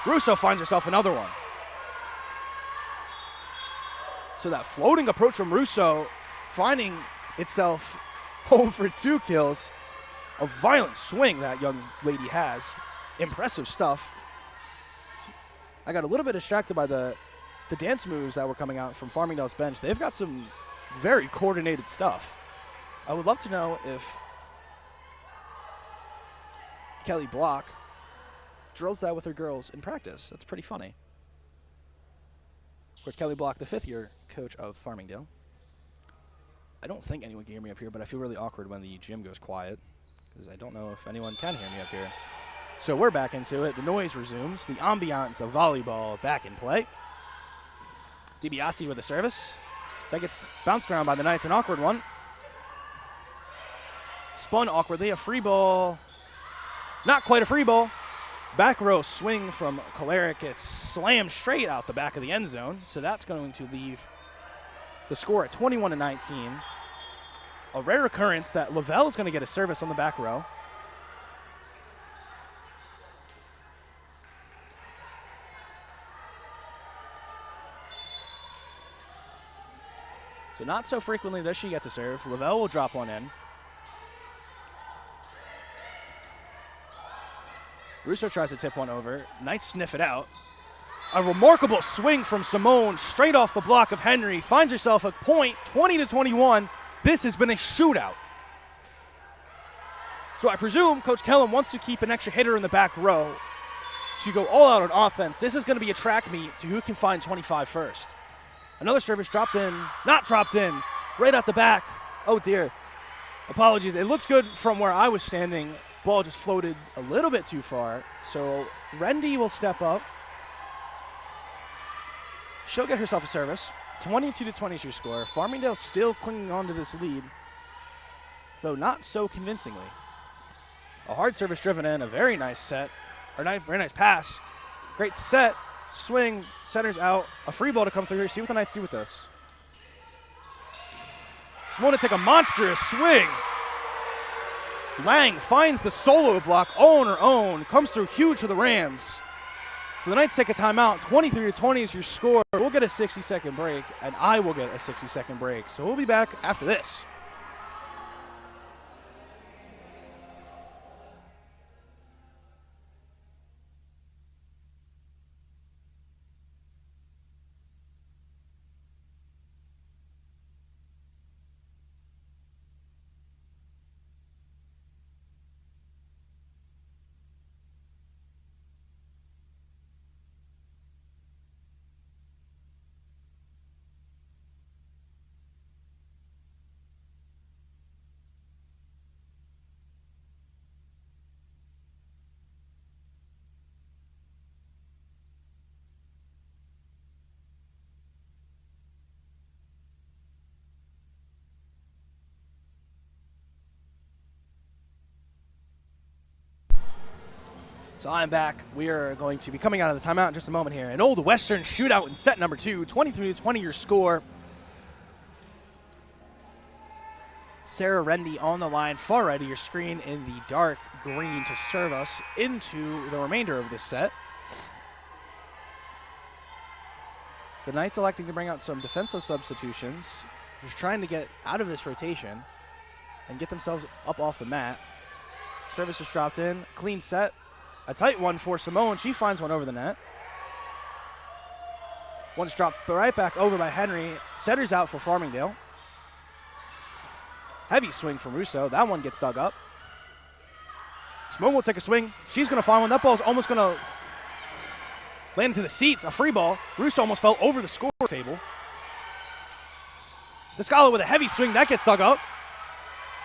Russo finds herself another one. So that floating approach from Russo finding itself home for 2 kills. A violent swing that young lady has. Impressive stuff. I got a little bit distracted by the dance moves that were coming out from Farmingdale's bench. They've got some very coordinated stuff. I would love to know if Kelly Block drills that with her girls in practice. That's pretty funny. Of course, Kelly Block, the 5th-year coach of Farmingdale. I don't think anyone can hear me up here, but I feel really awkward when the gym goes quiet because I don't know if anyone can hear me up here. So we're back into it. The noise resumes. The ambiance of volleyball back in play. DiBiase with a service. That gets bounced around by the Knights. An awkward one. Spun awkwardly. A free ball. Not quite a free ball. Back row swing from Kolaric. It's slammed straight out the back of the end zone. So that's going to leave the score at 21-19. A rare occurrence that Lavelle is going to get a service on the back row. So not so frequently does she get to serve. Lavelle will drop one in. Russo tries to tip one over. Nice sniff it out. A remarkable swing from Simone straight off the block of Henry. Finds herself a point, 20-21. This has been a shootout. So I presume Coach Kellum wants to keep an extra hitter in the back row to go all out on offense. This is going to be a track meet to who can find 25 first. Another service dropped in, not dropped in, right at the back. Oh dear, apologies. It looked good from where I was standing. Ball just floated a little bit too far. So Rendy will step up. She'll get herself a service. 22-20 is your score. Farmingdale still clinging on to this lead, though not so convincingly. A hard service driven in, a very nice set, or very nice pass. Great set. Swing, centers out, a free ball to come through here. See what the Knights do with this. Just want to take a monstrous swing. Lang finds the solo block all on her own, comes through huge for the Rams. So the Knights take a timeout. 23-20 is your score. We'll get a 60-second break, and I will get a 60-second break. So we'll be back after this. So I'm back. We are going to be coming out of the timeout in just a moment here. An old Western shootout in set number 2. 23-20 your score. Sarah Rendy on the line, far right of your screen in the dark green to serve us into the remainder of this set. The Knights electing to bring out some defensive substitutions, just trying to get out of this rotation and get themselves up off the mat. Service is dropped in, clean set. A tight one for Simone. She finds one over the net. One's dropped right back over by Henry. Setters out for Farmingdale. Heavy swing from Russo. That one gets dug up. Simone will take a swing. She's going to find one. That ball's almost going to land into the seats. A free ball. Russo almost fell over the score table. Descala with a heavy swing. That gets dug up.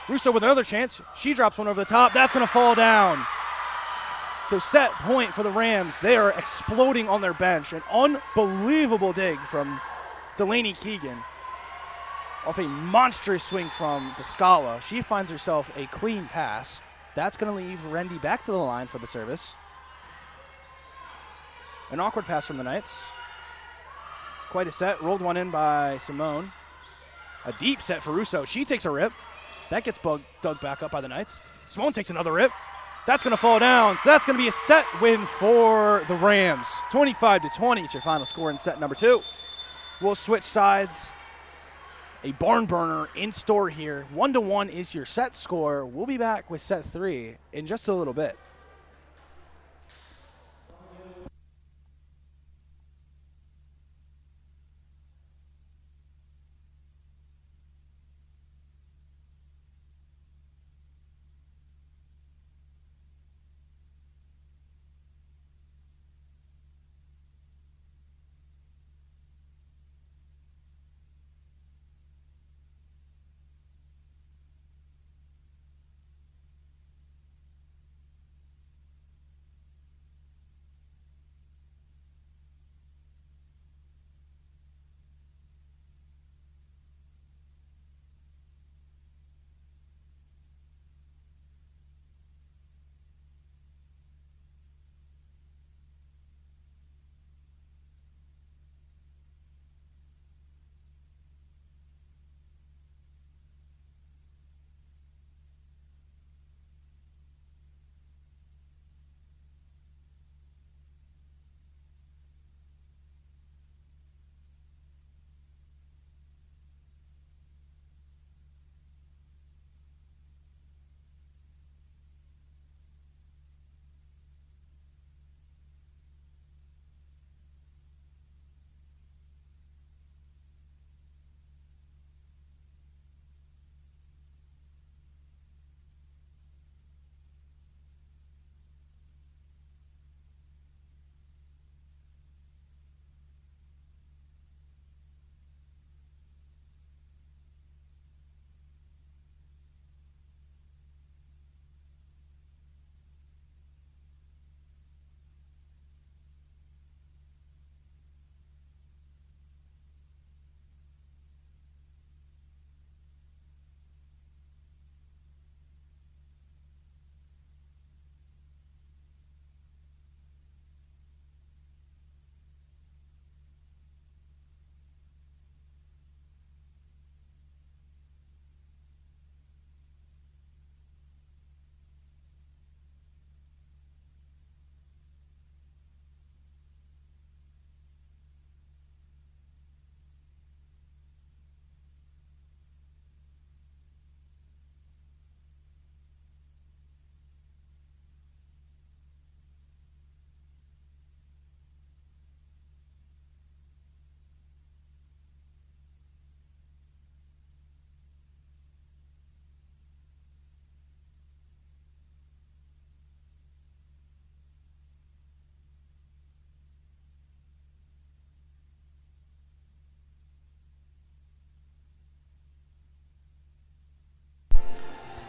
Russo with another chance. She drops one over the top. That's going to fall down. So set point for the Rams. They are exploding on their bench. An unbelievable dig from Delaney Keegan off a monstrous swing from Descala. She finds herself a clean pass. That's going to leave Rendy back to the line for the service. An awkward pass from the Knights. Quite a set. Rolled one in by Simone. A deep set for Russo. She takes a rip. That gets dug back up by the Knights. Simone takes another rip. That's going to fall down. So that's going to be a set win for the Rams. 25-20 is your final score in set number 2. We'll switch sides. A barn burner in store here. 1-1 is your set score. We'll be back with set 3 in just a little bit.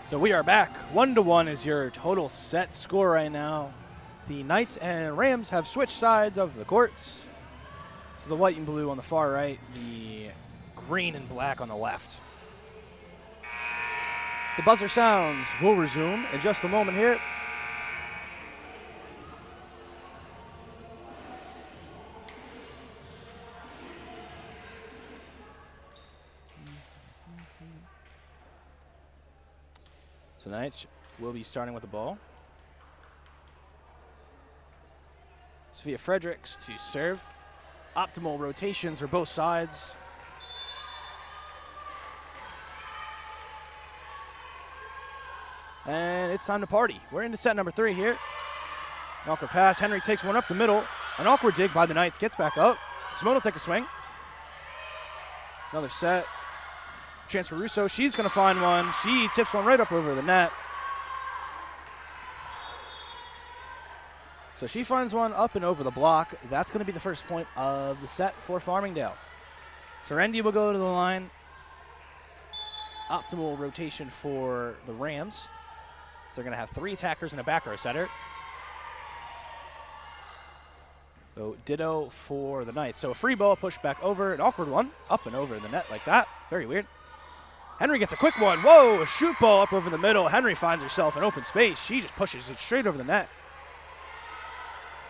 So we are back. 1-1 is your total set score right now. The Knights and Rams have switched sides of the courts. So the white and blue on the far right, the green and black on the left. The buzzer sounds. We'll resume in just a moment here. So the Knights will be starting with the ball. Sophia Fredericks to serve. Optimal rotations for both sides. And it's time to party. We're into set number 3 here. An awkward pass. Henry takes one up the middle. An awkward dig by the Knights. Gets back up. Simone will take a swing. Another set. Chance for Russo. She's going to find one. She tips one right up over the net. So she finds one up and over the block. That's going to be the first point of the set for Farmingdale. So Randy will go to the line. Optimal rotation for the Rams. So they're going to have 3 attackers and a back row setter. So ditto for the Knights. So a free ball pushed back over, an awkward one, up and over the net like that. Very weird. Henry gets a quick one. Whoa, a shoot ball up over the middle. Henry finds herself in open space. She just pushes it straight over the net.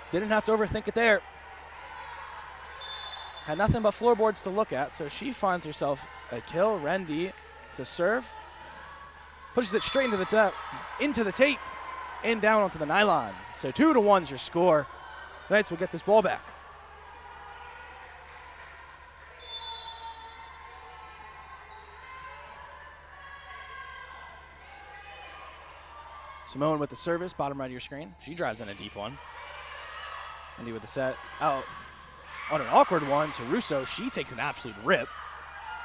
Didn't have to overthink it there. Had nothing but floorboards to look at, so she finds herself a kill. Rendy to serve. Pushes it straight into the tape, and down onto the nylon. So 2-1 is your score. Knights will get this ball back. Simone with the service, bottom right of your screen. She drives in a deep one. Rendy with the set out on an awkward one to Russo. She takes an absolute rip.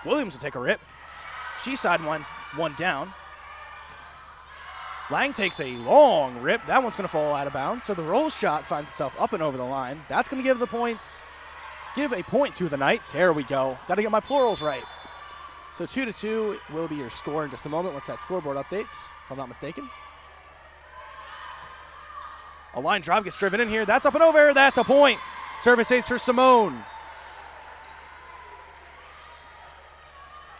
Williams will take a rip. She sidewinds one down. Lang takes a long rip. That one's going to fall out of bounds. So the roll shot finds itself up and over the line. That's going to give a point to the Knights. Here we go. Got to get my plurals right. So 2-2 will be your score in just a moment once that scoreboard updates, if I'm not mistaken. A line drive gets driven in here. That's up and over. That's a point. Service ace for Simone.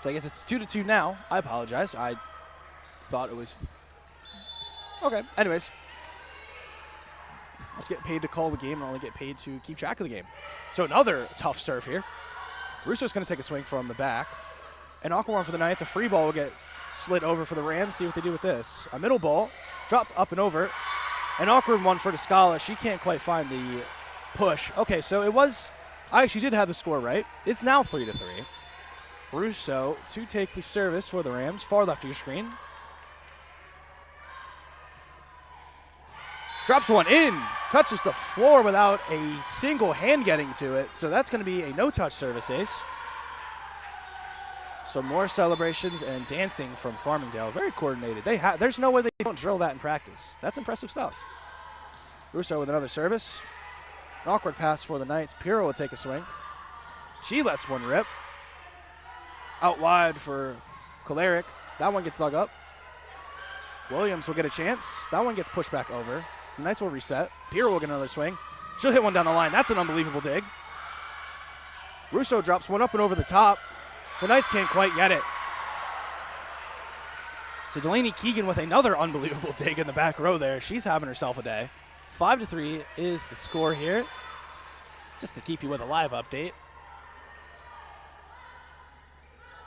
So I guess it's 2-2 now. I apologize. I thought it was... Okay, anyways. Let's get paid to call the game and only get paid to keep track of the game. So another tough serve here. Russo's going to take a swing from the back. An awkward one for the Knights. A free ball will get slid over for the Rams. See what they do with this. A middle ball dropped up and over. An awkward one for Descala. She can't quite find the push. Okay, so it was... I actually did have the score right. It's now 3-3. Russo to take the service for the Rams. Far left of your screen. Drops one in, touches the floor without a single hand getting to it. So that's going to be a no-touch service ace. So more celebrations and dancing from Farmingdale. Very coordinated. There's no way they don't drill that in practice. That's impressive stuff. Russo with another service. An awkward pass for the Knights. Piro will take a swing. She lets one rip. Out wide for Kolaric. That one gets dug up. Williams will get a chance. That one gets pushed back over. The Knights will reset. Piro will get another swing. She'll hit one down the line. That's an unbelievable dig. Russo drops one up and over the top. The Knights can't quite get it. So Delaney Keegan with another unbelievable dig in the back row there. She's having herself a day. 5-3 is the score here. Just to keep you with a live update.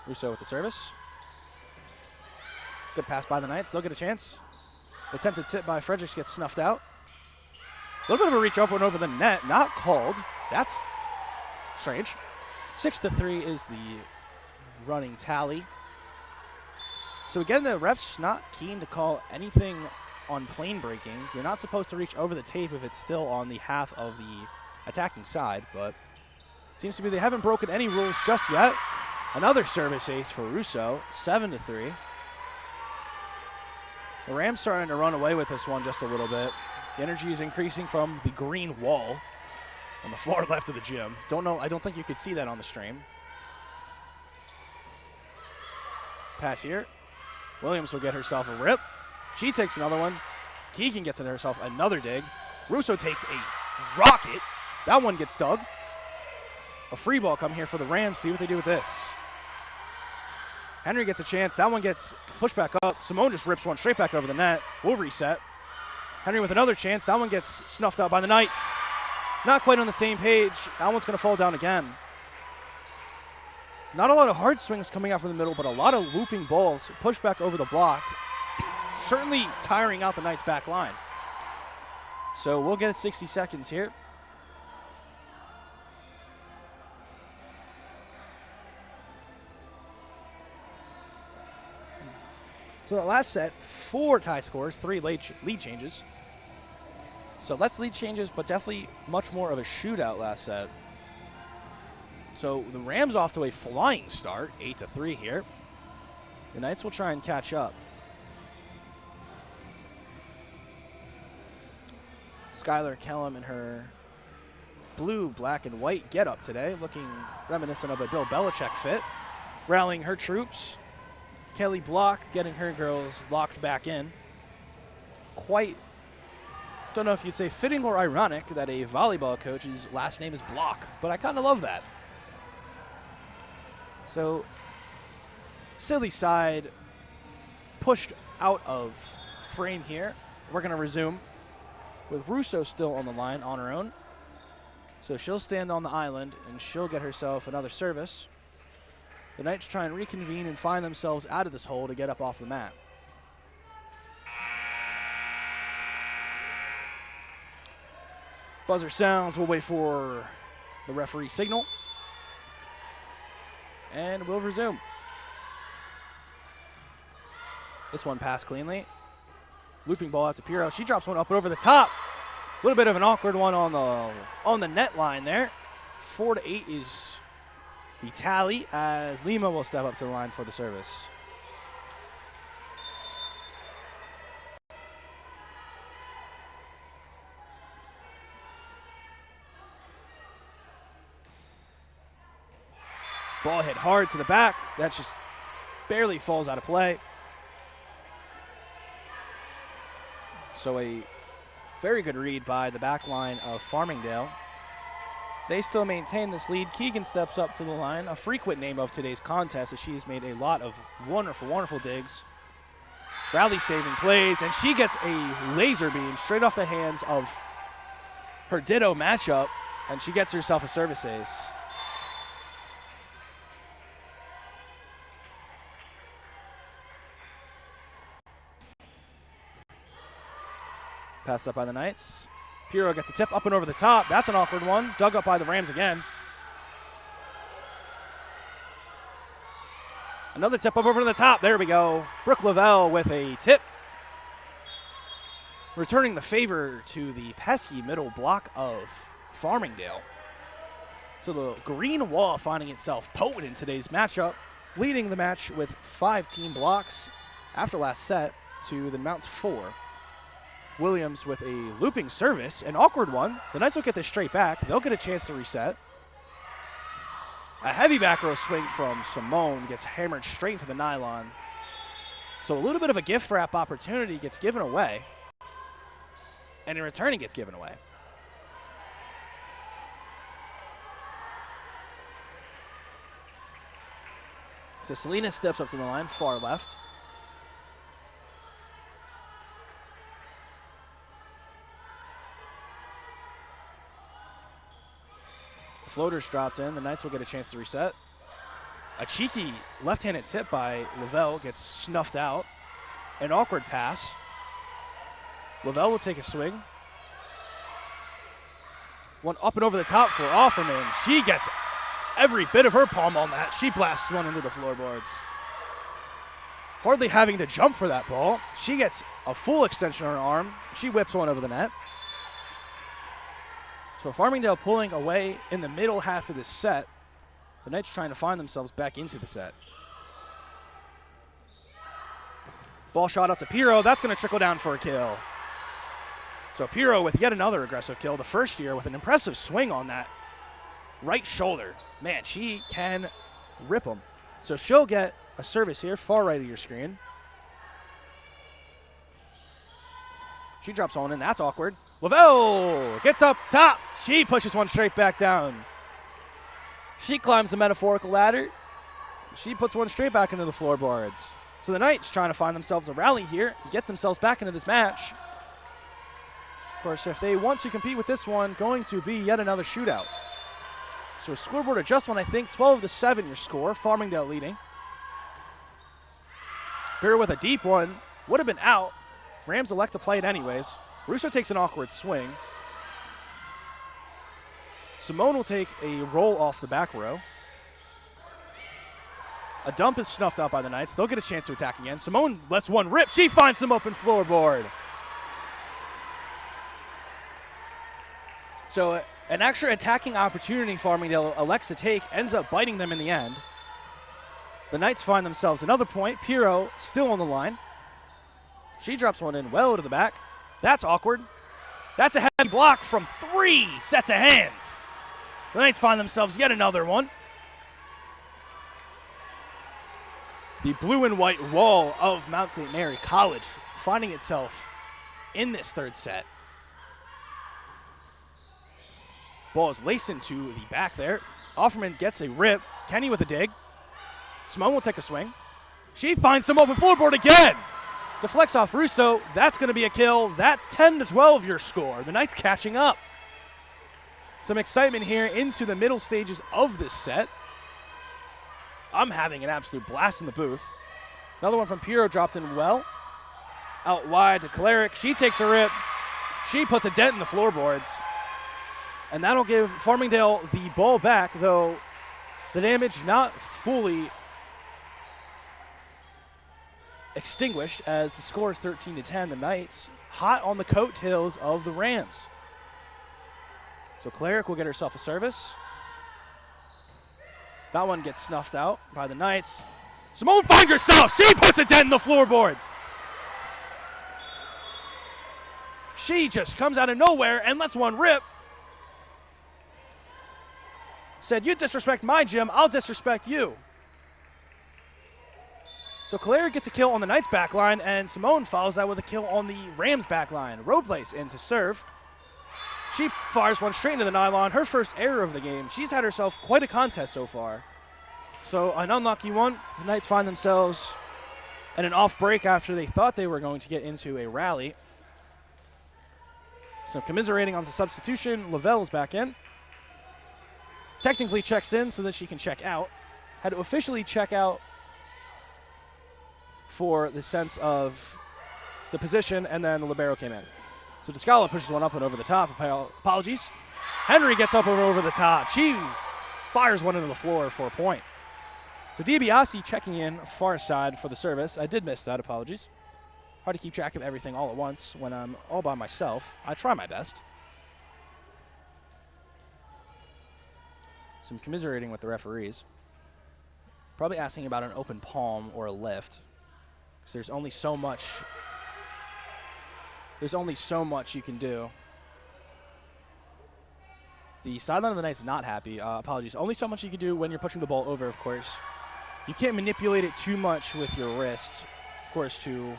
Russo with the service. Good pass by the Knights. They'll get a chance. Attempted tip by Fredericks gets snuffed out. A little bit of a reach up and over the net. Not called. That's strange. 6-3 is the running tally. So again, the ref's not keen to call anything on plane breaking. You're not supposed to reach over the tape if it's still on the half of the attacking side, but seems to be they haven't broken any rules just yet. Another service ace for Russo, 7-3. The Rams starting to run away with this one just a little bit. The energy is increasing from the green wall on the far left of the gym. I don't think you could see that on the stream. Pass here. Williams will get herself a rip. She takes another one. Keegan gets herself another dig. Russo takes a rocket. That one gets dug. A free ball come here for the Rams. See what they do with this. Henry gets a chance. That one gets pushed back up. Simone just rips one straight back over the net. We'll reset. Henry with another chance. That one gets snuffed out by the Knights. Not quite on the same page. That one's going to fall down again. Not a lot of hard swings coming out from the middle, but a lot of looping balls pushed back over the block. Certainly tiring out the Knights' back line. So we'll get 60 seconds here. So the last set, 4 tie scores, 3 lead changes. So less lead changes, but definitely much more of a shootout last set. So the Rams off to a flying start, 8-3 here. The Knights will try and catch up. Skylar Kellum in her blue, black, and white getup today, looking reminiscent of a Bill Belichick fit, rallying her troops. Kelly Block getting her girls locked back in. Quite, don't know if you'd say fitting or ironic that a volleyball coach's last name is Block, but I kind of love that. So, silly side pushed out of frame here. We're going to resume with Russo still on the line on her own. So she'll stand on the island, and she'll get herself another service. The Knights try and reconvene and find themselves out of this hole to get up off the mat. Buzzer sounds. We'll wait for the referee signal. And we'll resume. This one passed cleanly. Looping ball out to Piro. She drops one up and over the top. A little bit of an awkward one on the net line there. 4-8 is the tally as Lima will step up to the line for the service. Ball hit hard to the back. That just barely falls out of play. So a very good read by the back line of Farmingdale. They still maintain this lead. Keegan steps up to the line, a frequent name of today's contest as she has made a lot of wonderful, wonderful digs. Rally saving plays, and she gets a laser beam straight off the hands of her ditto matchup, and she gets herself a service ace. Passed up by the Knights. Piro gets a tip up and over the top. That's an awkward one. Dug up by the Rams again. Another tip up over to the top. There we go. Brooke Lavelle with a tip. Returning the favor to the pesky middle block of Farmingdale. So the green wall finding itself potent in today's matchup, leading the match with 5 team blocks after last set to the Mounts 4. Williams with a looping service, an awkward one. The Knights will get this straight back. They'll get a chance to reset. A heavy back row swing from Simone gets hammered straight into the nylon. So a little bit of a gift wrap opportunity gets given away. And in return, it gets given away. So Selena steps up to the line, far left. Floaters dropped in. The Knights will get a chance to reset. A cheeky left-handed tip by Lavelle gets snuffed out. An awkward pass. Lavelle will take a swing. One up and over the top for Offerman. She gets every bit of her palm on that. She blasts one into the floorboards. Hardly having to jump for that ball. She gets a full extension on her arm. She whips one over the net. So Farmingdale pulling away in the middle half of this set. The Knights trying to find themselves back into the set. Ball shot up to Piro. That's going to trickle down for a kill. So Piro with yet another aggressive kill. The first year with an impressive swing on that right shoulder. Man, she can rip them. So she'll get a service here, far right of your screen. She drops on in. That's awkward. Lavelle gets up top. She pushes one straight back down. She climbs the metaphorical ladder. She puts one straight back into the floorboards. So the Knights trying to find themselves a rally here, get themselves back into this match. Of course, if they want to compete with this one, going to be yet another shootout. So a scoreboard adjustment, I think, 12-7 your score. Farmingdale leading. Bear with a deep one. Would have been out. Rams elect to play it anyways. Russo takes an awkward swing. Simone will take a roll off the back row. A dump is snuffed out by the Knights. They'll get a chance to attack again. Simone lets one rip. She finds some open floorboard. So an extra attacking opportunity Farmingdale elects to take ends up biting them in the end. The Knights find themselves another point. Piro still on the line. She drops one in well to the back. That's awkward. That's a heavy block from 3 sets of hands. The Knights find themselves yet another one. The blue and white wall of Mount St. Mary College finding itself in this third set. Ball is laced into the back there. Offerman gets a rip. Kenny with a dig. Simone will take a swing. She finds some open floorboard again. Deflects off Russo. That's going to be a kill. That's 10-12 your score. The Knights catching up. Some excitement here into the middle stages of this set. I'm having an absolute blast in the booth. Another one from Piro dropped in well. Out wide to Klarick. She takes a rip. She puts a dent in the floorboards. And that'll give Farmingdale the ball back, though the damage not fully extinguished as the score is 13-10. The Knights hot on the coattails of the Rams. So Klarick will get herself a service. That one gets snuffed out by the Knights. Simone finds herself. She puts a dent in the floorboards. She just comes out of nowhere and lets one rip. Said, you disrespect my gym, I'll disrespect you. So Klarick gets a kill on the Knights back line, and Simone follows that with a kill on the Rams back line. Robles in to serve. She fires one straight into the nylon. Her first error of the game. She's had herself quite a contest so far. So an unlucky one. The Knights find themselves at an off break after they thought they were going to get into a rally. So commiserating on the substitution. Lavelle's back in. Technically checks in so that she can check out. Had to officially check out for the sense of the position, and then the libero came in. So Descala pushes one up and over the top. Apologies. Henry gets up over the top. She fires one into the floor for a point. So DiBiase checking in far side for the service. I did miss that. Apologies. Hard to keep track of everything all at once when I'm all by myself. I try my best. Some commiserating with the referees. Probably asking about an open palm or a lift. Because there's only so much you can do. The sideline of the Knights not happy. Apologies. Only so much you can do when you're pushing the ball over, of course. You can't manipulate it too much with your wrist, of course, to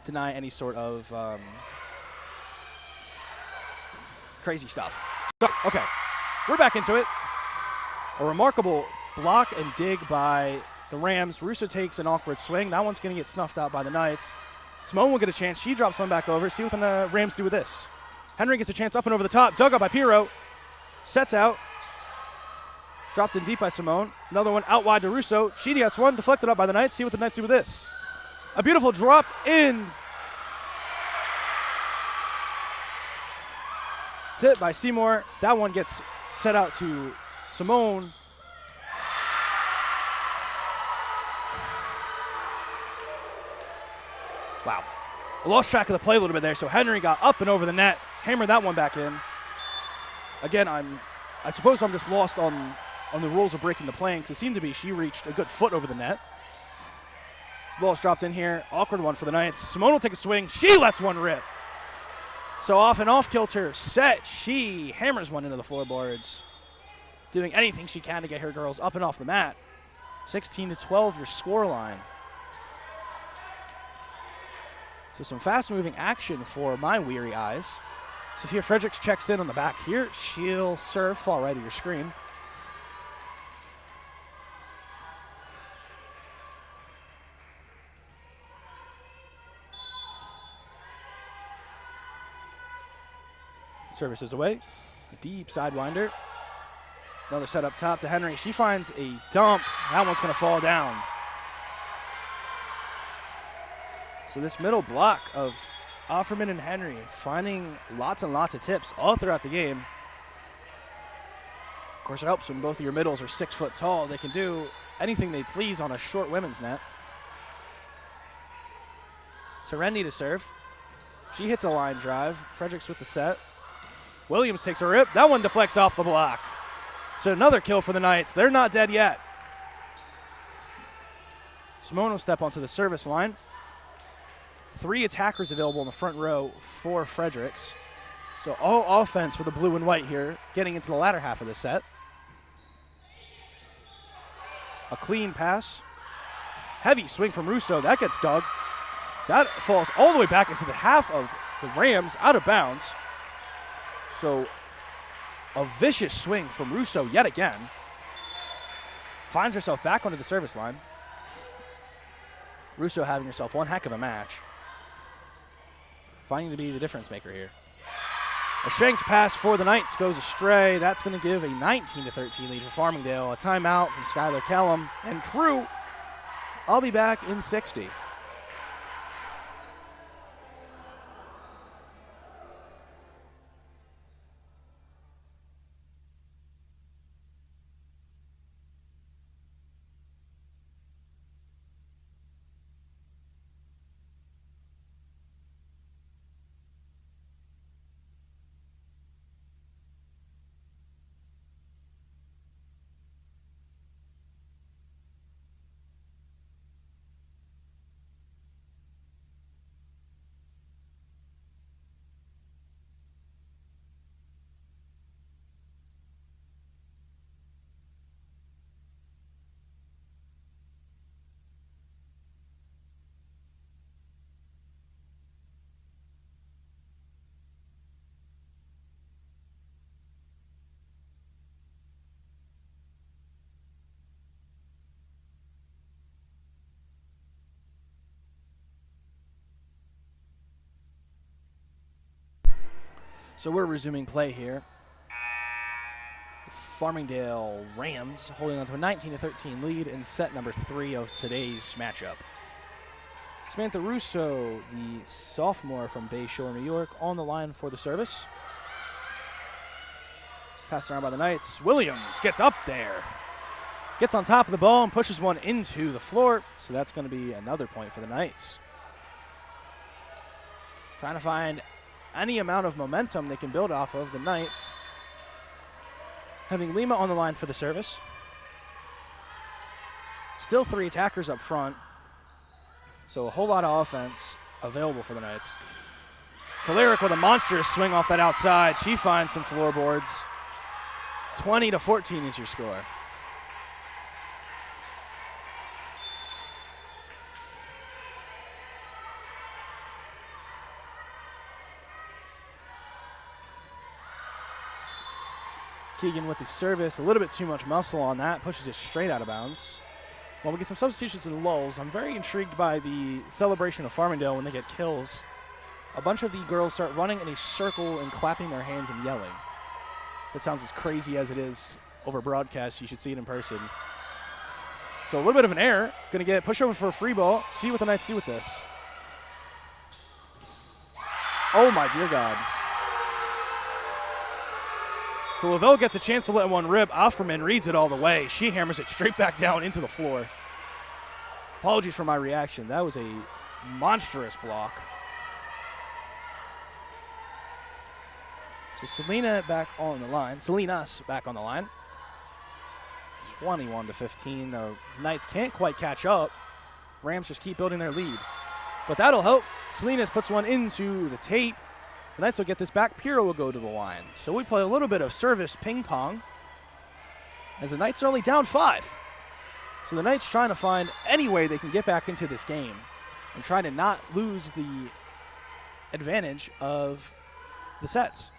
deny any sort of crazy stuff. So, okay, we're back into it. A remarkable block and dig by the Rams. Russo takes an awkward swing. That one's going to get snuffed out by the Knights. Simone will get a chance. She drops one back over. See what the Rams do with this. Henry gets a chance up and over the top. Dug up by Piro. Sets out. Dropped in deep by Simone. Another one out wide to Russo. She gets one. Deflected up by the Knights. See what the Knights do with this. A beautiful dropped in tip by Seymour. That one gets set out to Simone. Wow. I lost track of the play a little bit there, so Henry got up and over the net, hammered that one back in. Again, I suppose I'm just lost on the rules of breaking the playing, because it seemed to be she reached a good foot over the net. This ball's dropped in here. Awkward one for the Knights. Simone will take a swing. She lets one rip. So off and off kilter set. She hammers one into the floorboards, doing anything she can to get her girls up and off the mat. 16-12, your score line. So some fast-moving action for my weary eyes. Sophia Fredericks checks in on the back here. She'll serve far right of your screen. Services away. Deep sidewinder. Another set up top to Henry. She finds a dump. That one's going to fall down. So this middle block of Offerman and Henry finding lots and lots of tips all throughout the game. Of course, it helps when both of your middles are 6 foot tall. They can do anything they please on a short women's net. Serendi to serve. She hits a line drive. Fredericks with the set. Williams takes a rip. That one deflects off the block. So another kill for the Knights. They're not dead yet. Simone will step onto the service line. 3 attackers available in the front row for Fredericks. So all offense for the blue and white here, getting into the latter half of the set. A clean pass. Heavy swing from Russo. That gets dug. That falls all the way back into the half of the Rams, out of bounds. So a vicious swing from Russo yet again. Finds herself back onto the service line. Russo having herself one heck of a match. Finding to be the difference maker here. A shanked pass for the Knights goes astray. That's going to give a 19-13 lead for Farmingdale. A timeout from Skylar Kellum and crew. I'll be back in 60. So we're resuming play here. Farmingdale Rams holding on to a 19-13 lead in set number 3 of today's matchup. Samantha Russo, the sophomore from Bayshore, New York, on the line for the service. Passed around by the Knights. Williams gets up there. Gets on top of the ball and pushes one into the floor. So that's going to be another point for the Knights. Trying to find any amount of momentum they can build off of, the Knights. Having Lima on the line for the service. Still 3 attackers up front. So a whole lot of offense available for the Knights. Kalarick with a monstrous swing off that outside. She finds some floorboards. 20-14 is your score. Keegan with the service, a little bit too much muscle on that, pushes it straight out of bounds. Well, we get some substitutions and lulls. I'm very intrigued by the celebration of Farmingdale when they get kills. A bunch of the girls start running in a circle and clapping their hands and yelling. That sounds as crazy as it is over broadcast. You should see it in person. So a little bit of an error. Going to get pushed over for a free ball. See what the Knights do with this. Oh, my dear God. So Lavelle gets a chance to let one rip. Offerman reads it all the way. She hammers it straight back down into the floor. Apologies for my reaction. That was a monstrous block. So Selena's back on the line. 21-15. The Knights can't quite catch up. Rams just keep building their lead. But that'll help. Selena's puts one into the tape. The Knights will get this back. Piro will go to the line. So we play a little bit of service ping pong as the Knights are only down 5. So the Knights trying to find any way they can get back into this game and try to not lose the advantage of the sets.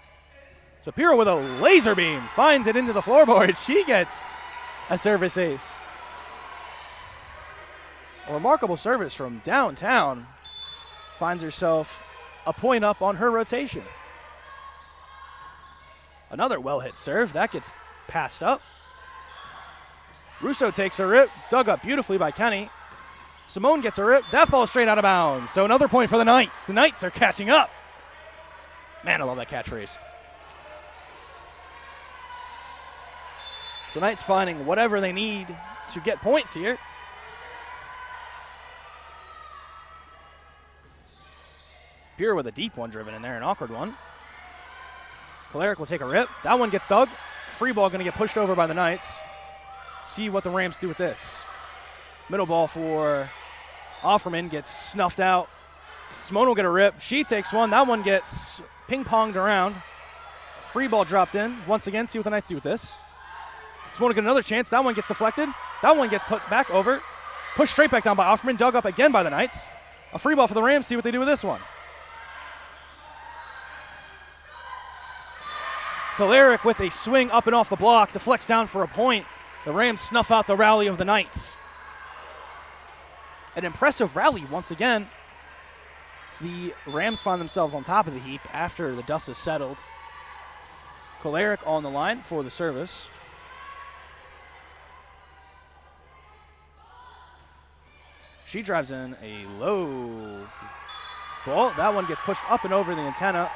So Piro with a laser beam finds it into the floorboard. She gets a service ace. A remarkable service from downtown. Finds herself a point up on her rotation. Another well-hit serve. That gets passed up. Russo takes a rip. Dug up beautifully by Kenny. Simone gets a rip. That falls straight out of bounds. So another point for the Knights. The Knights are catching up. Man, I love that catchphrase. So Knights finding whatever they need to get points here. Pure with a deep one driven in there, an awkward one. Kalarick will take a rip. That one gets dug. Free ball going to get pushed over by the Knights. See what the Rams do with this. Middle ball for Offerman gets snuffed out. Simone will get a rip. She takes one. That one gets ping-ponged around. Free ball dropped in. Once again, see what the Knights do with this. Simone will get another chance. That one gets deflected. That one gets put back over. Pushed straight back down by Offerman. Dug up again by the Knights. A free ball for the Rams. See what they do with this one. Kalarick with a swing up and off the block, deflects down for a point. The Rams snuff out the rally of the Knights. An impressive rally once again. So the Rams find themselves on top of the heap after the dust has settled. Kolaric on the line for the service. She drives in a low ball. That one gets pushed up and over the antenna.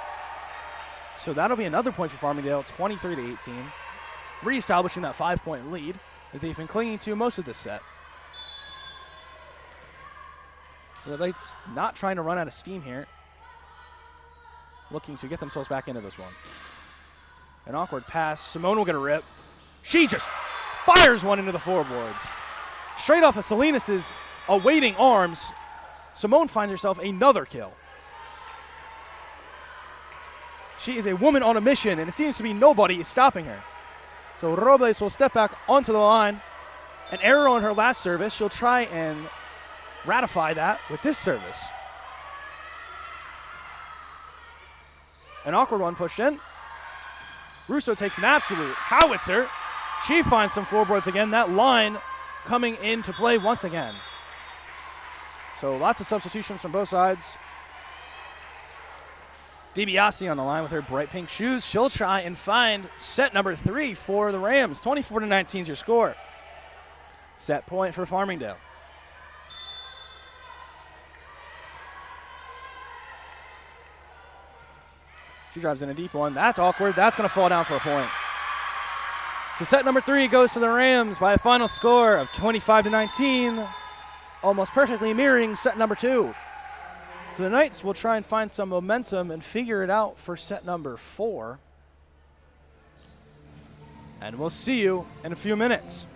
So that'll be another point for Farmingdale, 23-18, reestablishing that 5-point lead that they've been clinging to most of this set. The Knights not trying to run out of steam here, looking to get themselves back into this one. An awkward pass. Simone will get a rip. She just fires one into the floorboards. Straight off of Salinas' awaiting arms, Simone finds herself another kill. She is a woman on a mission, and it seems to be nobody is stopping her. So Robles will step back onto the line. An error on her last service. She'll try and ratify that with this service. An awkward one pushed in. Russo takes an absolute howitzer. She finds some floorboards again. That line coming into play once again. So lots of substitutions from both sides. DiBiase on the line with her bright pink shoes. She'll try and find set number 3 for the Rams. 24-19 is your score. Set point for Farmingdale. She drives in a deep one. That's awkward. That's going to fall down for a point. So set number 3 goes to the Rams by a final score of 25-19, almost perfectly mirroring set number 2. So the Knights will try and find some momentum and figure it out for set number 4. And we'll see you in a few minutes.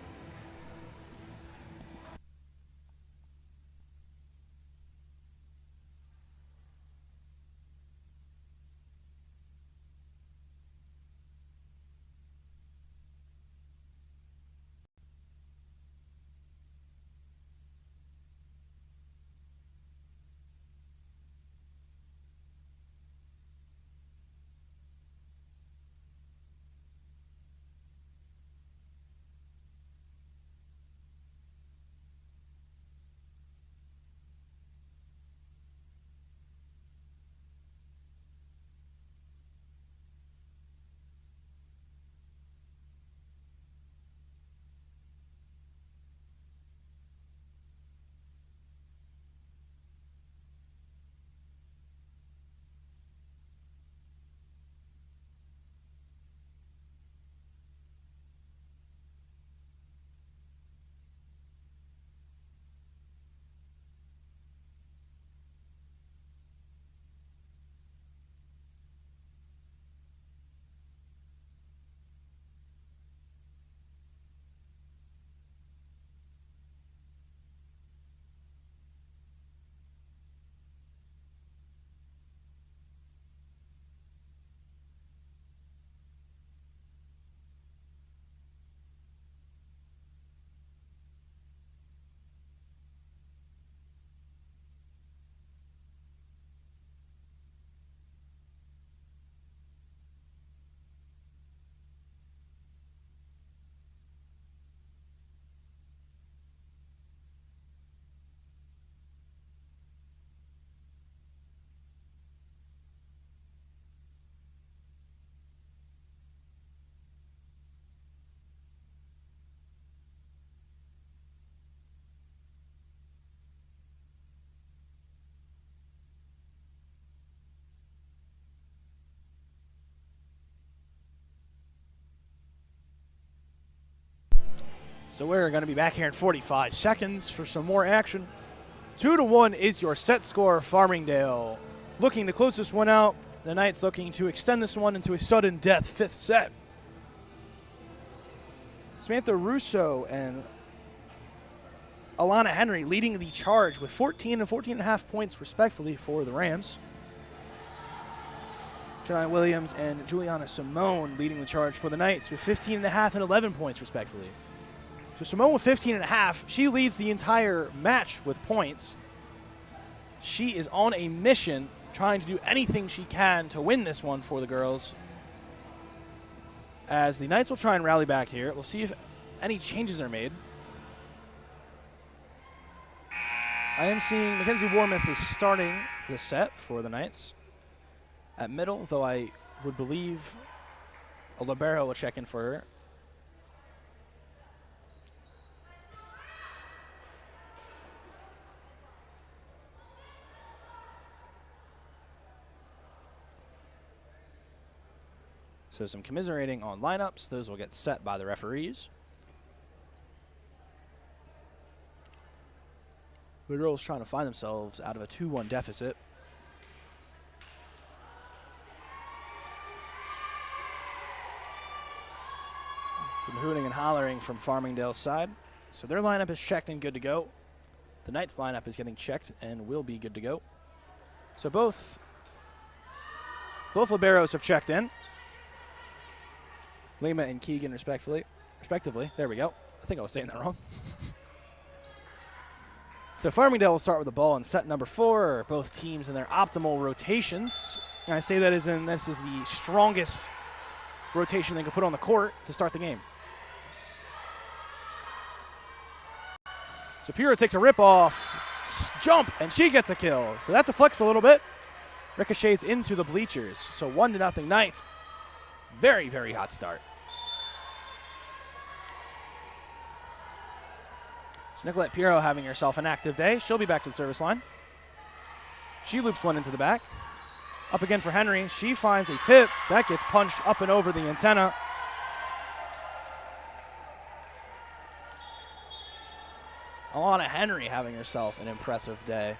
So we're going to be back here in 45 seconds for some more action. 2-1 is your set score. Farmingdale looking to close this one out. The Knights looking to extend this one into a sudden death 5th set. Samantha Russo and Alana Henry leading the charge with 14 and 14.5 points respectively for the Rams. Janai Williams and Juliana Simone leading the charge for the Knights with 15.5 and 11 points respectively. So Simone with 15.5, she leads the entire match with points. She is on a mission trying to do anything she can to win this one for the girls. As the Knights will try and rally back here. We'll see if any changes are made. I am seeing Mackenzie Warmouth is starting the set for the Knights at middle, though I would believe A libero will check in for her. So some commiserating on lineups. Those will get set by the referees. The girls trying to find themselves out of a 2-1 deficit. Some hooting and hollering from Farmingdale's side. So their lineup is checked and good to go. The Knights lineup is getting checked and will be good to go. So both liberos have checked in. Lima and Keegan respectively. There we go. I think I was saying that wrong. So Farmingdale will start with the ball in set number 4. Both teams in their optimal rotations. And I say that as in this is the strongest rotation they can put on the court to start the game. So Pura takes a rip-off, jump, and she gets a kill. So that deflects a little bit. Ricochets into the bleachers. So 1-0 Knights. Very, very hot start. So Nicolette Piro having herself an active day. She'll be back to the service line. She loops one into the back. Up again for Henry. She finds a tip. That gets punched up and over the antenna. Alana Henry having herself an impressive day.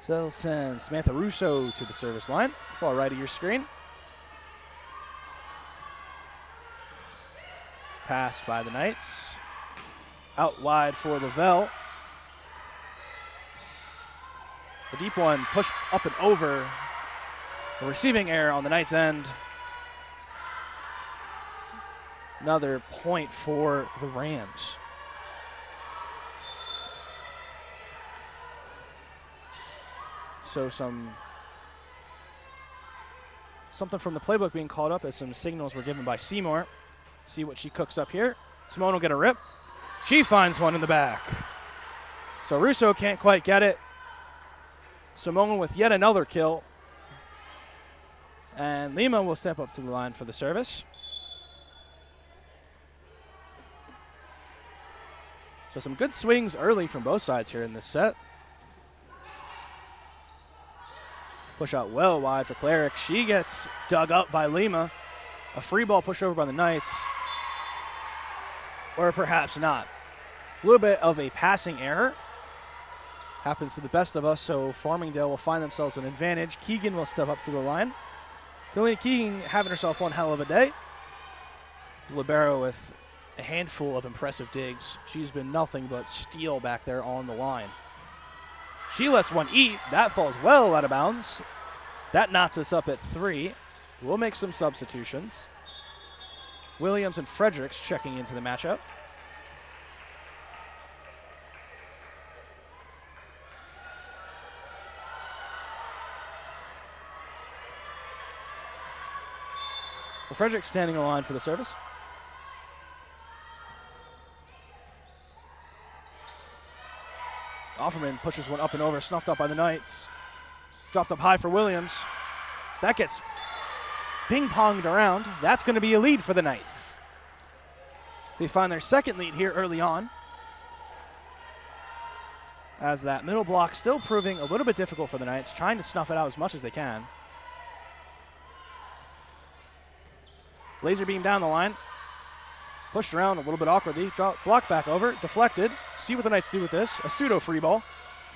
So that'll send Samantha Russo to the service line, far right of your screen. Passed by the Knights. Out wide for Lavelle. The deep one pushed up and over. The receiving error on the Knights' end. Another point for the Rams. So something from the playbook being called up as some signals were given by Seymour. See what she cooks up here. Simone will get a rip. She finds one in the back. So Russo can't quite get it. Simone with yet another kill. And Lima will step up to the line for the service. So some good swings early from both sides here in this set. Push out well wide for Cleric. She gets dug up by Lima. A free ball push over by the Knights. Or perhaps not. A little bit of a passing error. Happens to the best of us, so Farmingdale will find themselves an advantage. Keegan will step up to the line. Delaney Keegan having herself one hell of a day. Libero with a handful of impressive digs. She's been nothing but steel back there on the line. She lets one eat. That falls well out of bounds. That knots us up at 3. We'll make some substitutions. Williams and Fredericks checking into the matchup. Well, Fredericks standing in line for the service. Offerman pushes one up and over, snuffed up by the Knights. Dropped up high for Williams. That gets ping-ponged around. That's going to be a lead for the Knights. They find their second lead here early on. As that middle block still proving a little bit difficult for the Knights, trying to snuff it out as much as they can. Laser beam down the line. Pushed around a little bit awkwardly. Block back over. Deflected. See what the Knights do with this. A pseudo free ball.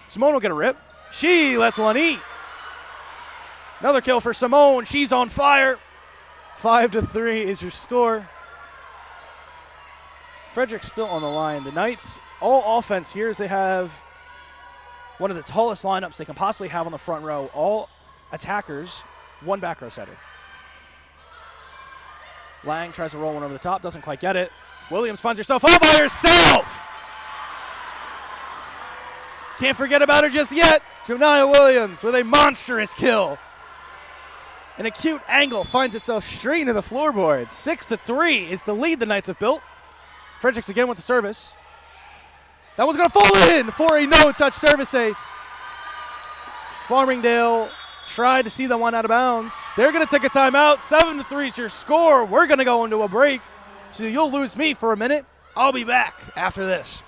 Simone will get a rip. She lets one eat. Another kill for Simone. She's on fire. 5-3 is your score. Frederick's still on the line. The Knights, all offense here, as they have one of the tallest lineups they can possibly have on the front row. All attackers, one back row setter. Lang tries to roll one over the top, doesn't quite get it. Williams finds herself all by herself. Can't forget about her just yet. Jonaya Williams with a monstrous kill. An acute angle finds itself straight into the floorboards. 6-3 is the lead the Knights have built. Fredericks again with the service. That one's going to fall in for a no-touch service ace. Farmingdale tried to see that one out of bounds. They're going to take a timeout. 7-3 is your score. We're going to go into a break. So you'll lose me for a minute. I'll be back after this.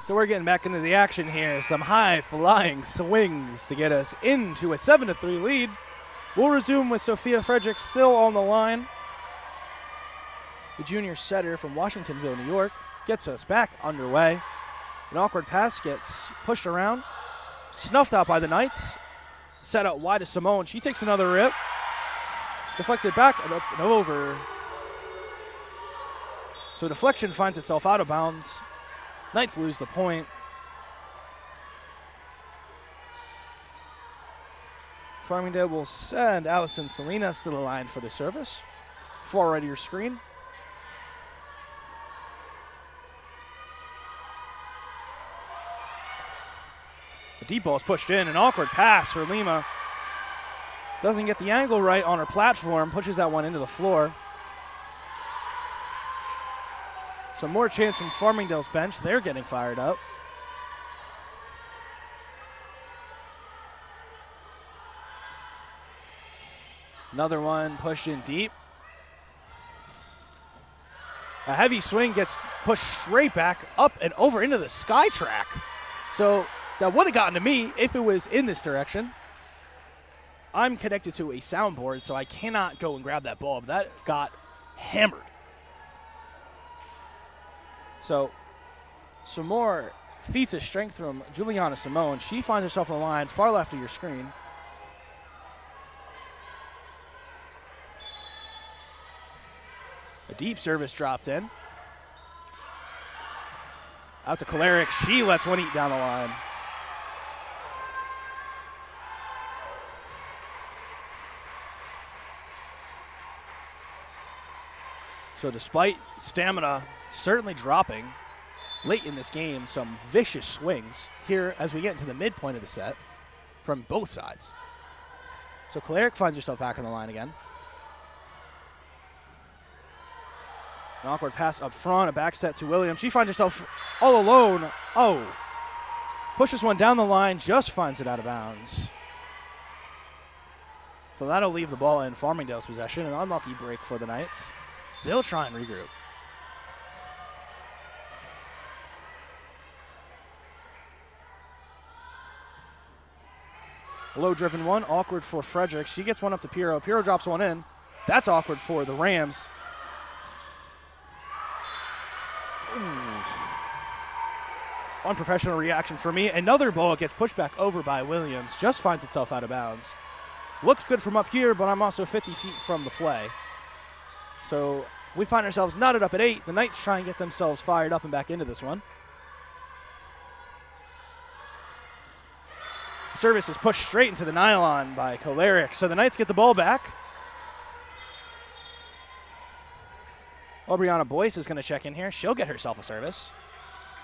So we're getting back into the action here. Some high-flying swings to get us into a 7-3 lead. We'll resume with Sophia Frederick still on the line. The junior setter from Washingtonville, New York, gets us back underway. An awkward pass gets pushed around, snuffed out by the Knights. Set out wide to Simone. She takes another rip. Deflected back and up and over. So deflection finds itself out of bounds. Knights lose the point. Farmingdale will send Allison Salinas to the line for the service. Far right of your screen. The deep ball is pushed in. An awkward pass for Lima. Doesn't get the angle right on her platform. Pushes that one into the floor. Some more chance from Farmingdale's bench. They're getting fired up. Another one pushed in deep. A heavy swing gets pushed straight back up and over into the sky track. So that would have gotten to me if it was in this direction. I'm connected to a soundboard, so I cannot go and grab that ball, but that got hammered. So some more feats of strength from Juliana Simone. She finds herself on the line far left of your screen. A deep service dropped in. Out to Kolaric. She lets one eat down the line. So despite stamina certainly dropping late in this game, some vicious swings here as we get into the midpoint of the set from both sides. So Kolaric finds herself back on the line again. An awkward pass up front, a back set to Williams. She finds herself all alone. Oh, pushes one down the line, just finds it out of bounds. So that'll leave the ball in Farmingdale's possession. An unlucky break for the Knights. They'll try and regroup. Low-driven one, awkward for Frederick. She gets one up to Piro. Piro drops one in. That's awkward for the Rams. Unprofessional reaction for me. Another ball gets pushed back over by Williams. Just finds itself out of bounds. Looks good from up here, but I'm also 50 feet from the play. So we find ourselves knotted up at 8. The Knights try and get themselves fired up and back into this one. Service is pushed straight into the nylon by Kolaric. So the Knights get the ball back. Aubriana Boyce is going to check in here. She'll get herself a service.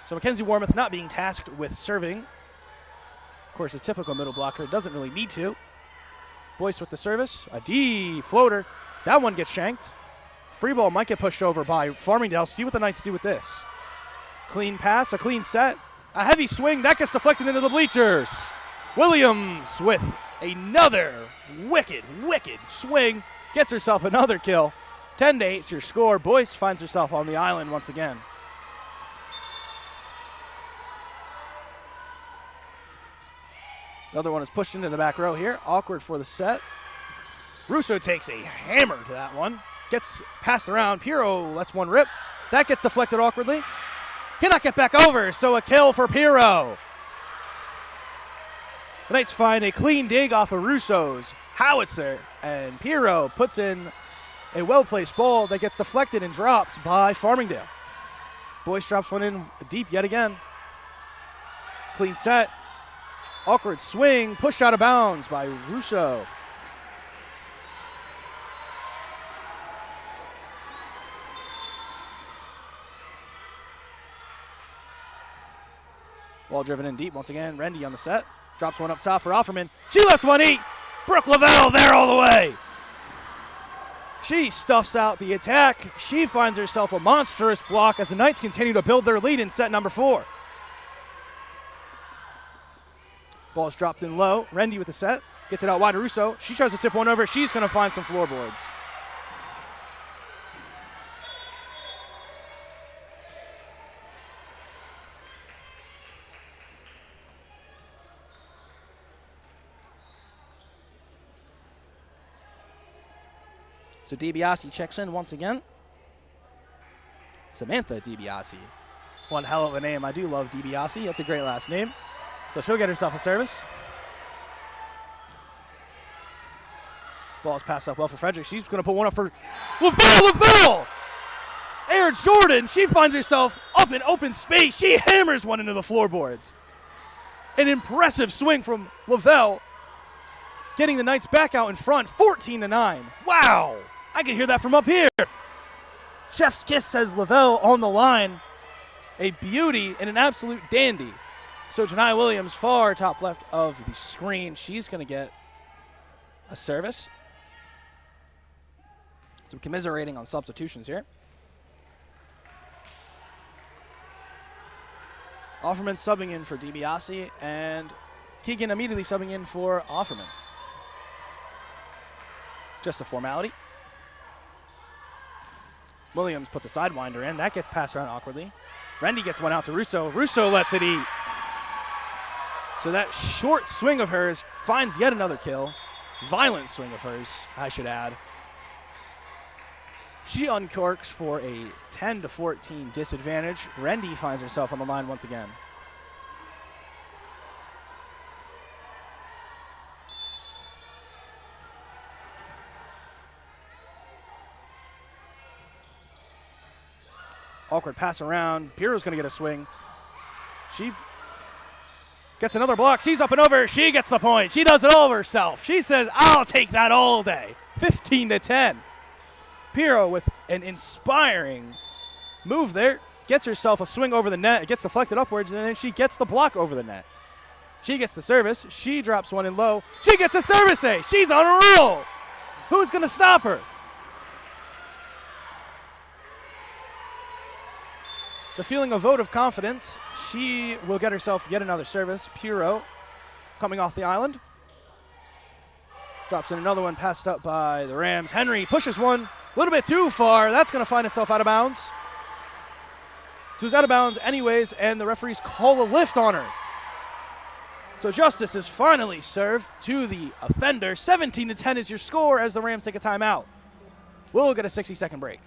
So Mackenzie Warmoth not being tasked with serving. Of course, a typical middle blocker doesn't really need to. Boyce with the service. A D floater. That one gets shanked. Free ball might get pushed over by Farmingdale. See what the Knights do with this. Clean pass, a clean set. A heavy swing. That gets deflected into the bleachers. Williams with another wicked swing. Gets herself another kill. 10-8 is your score. Boyce finds herself on the island once again. Another one is pushed into the back row here. Awkward for the set. Russo takes a hammer to that one. Gets passed around. Pirro lets one rip. That gets deflected awkwardly. Cannot get back over, so a kill for Pirro. The Knights find a clean dig off of Russo's howitzer, and Pirro puts in a well-placed ball that gets deflected and dropped by Farmingdale. Boyce drops one in deep yet again. Clean set. Awkward swing, pushed out of bounds by Russo. Ball driven in deep once again. Rendy on the set. Drops one up top for Offerman. She lets one eat. Brooke Lavelle there all the way. She stuffs out the attack. She finds herself a monstrous block as the Knights continue to build their lead in set number 4. Ball's dropped in low. Rendy with the set. Gets it out wide to Russo. She tries to tip one over. She's going to find some floorboards. So DiBiase checks in once again. Samantha DiBiase. One hell of a name. I do love DiBiase. That's a great last name. So she'll get herself a service. Ball's passed up well for Frederick. She's going to put one up for Lavelle! Air Jordan. She finds herself up in open space. She hammers one into the floorboards. An impressive swing from Lavelle, getting the Knights back out in front, 14-9. Wow! I can hear that from up here. Chef's kiss, says Lavelle on the line. A beauty and an absolute dandy. So Janiyah Williams, far top left of the screen. She's going to get a service. Some commiserating on substitutions here. Offerman subbing in for DiBiase, and Keegan immediately subbing in for Offerman. Just a formality. Williams puts a sidewinder in. That gets passed around awkwardly. Rendy gets one out to Russo. Russo lets it eat. So that short swing of hers finds yet another kill. Violent swing of hers, I should add. She uncorks for a 10-14 disadvantage. Rendy finds herself on the line once again. Awkward pass around. Pirro's going to get a swing. She gets another block. She's up and over. She gets the point. She does it all herself. She says, I'll take that all day. 15-10. Pirro with an inspiring move there. Gets herself a swing over the net. It gets deflected upwards, and then she gets the block over the net. She gets the service. She drops one in low. She gets a service ace. She's on a roll. Who's going to stop her? So feeling a vote of confidence, she will get herself yet another service. Pirro coming off the island. Drops in another one, passed up by the Rams. Henry pushes one a little bit too far. That's going to find itself out of bounds. So it's out of bounds anyways, and the referees call a lift on her. So justice is finally served to the offender. 17-10 is your score as the Rams take a timeout. We'll get a 60-second break.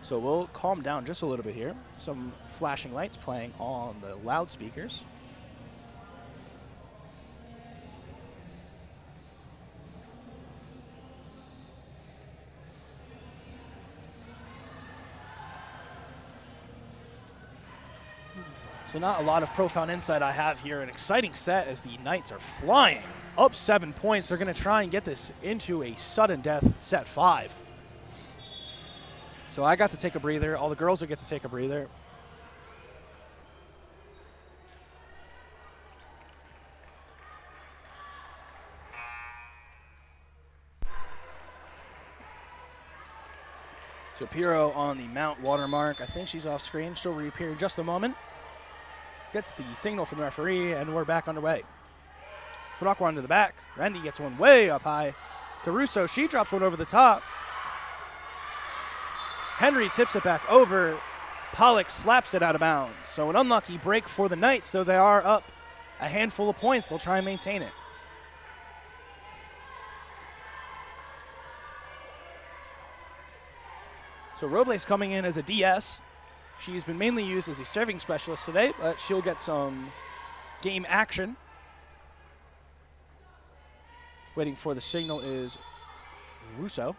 So we'll calm down just a little bit here. Some flashing lights playing on the loudspeakers. So not a lot of profound insight I have here. An exciting set as the Knights are flying up 7 points. They're going to try and get this into a sudden death set 5. So I got to take a breather. All the girls will get to take a breather. Shapiro on the Mount watermark. I think she's off screen. She'll reappear in just a moment. Gets the signal from the referee, and we're back underway. Put Aqua to the back. Randy gets one way up high to Russo. She drops one over the top. Henry tips it back over. Pollock slaps it out of bounds. So an unlucky break for the Knights, though they are up a handful of points. They'll try and maintain it. So Robles coming in as a DS. She's been mainly used as a serving specialist today, but she'll get some game action. Waiting for the signal is Russo.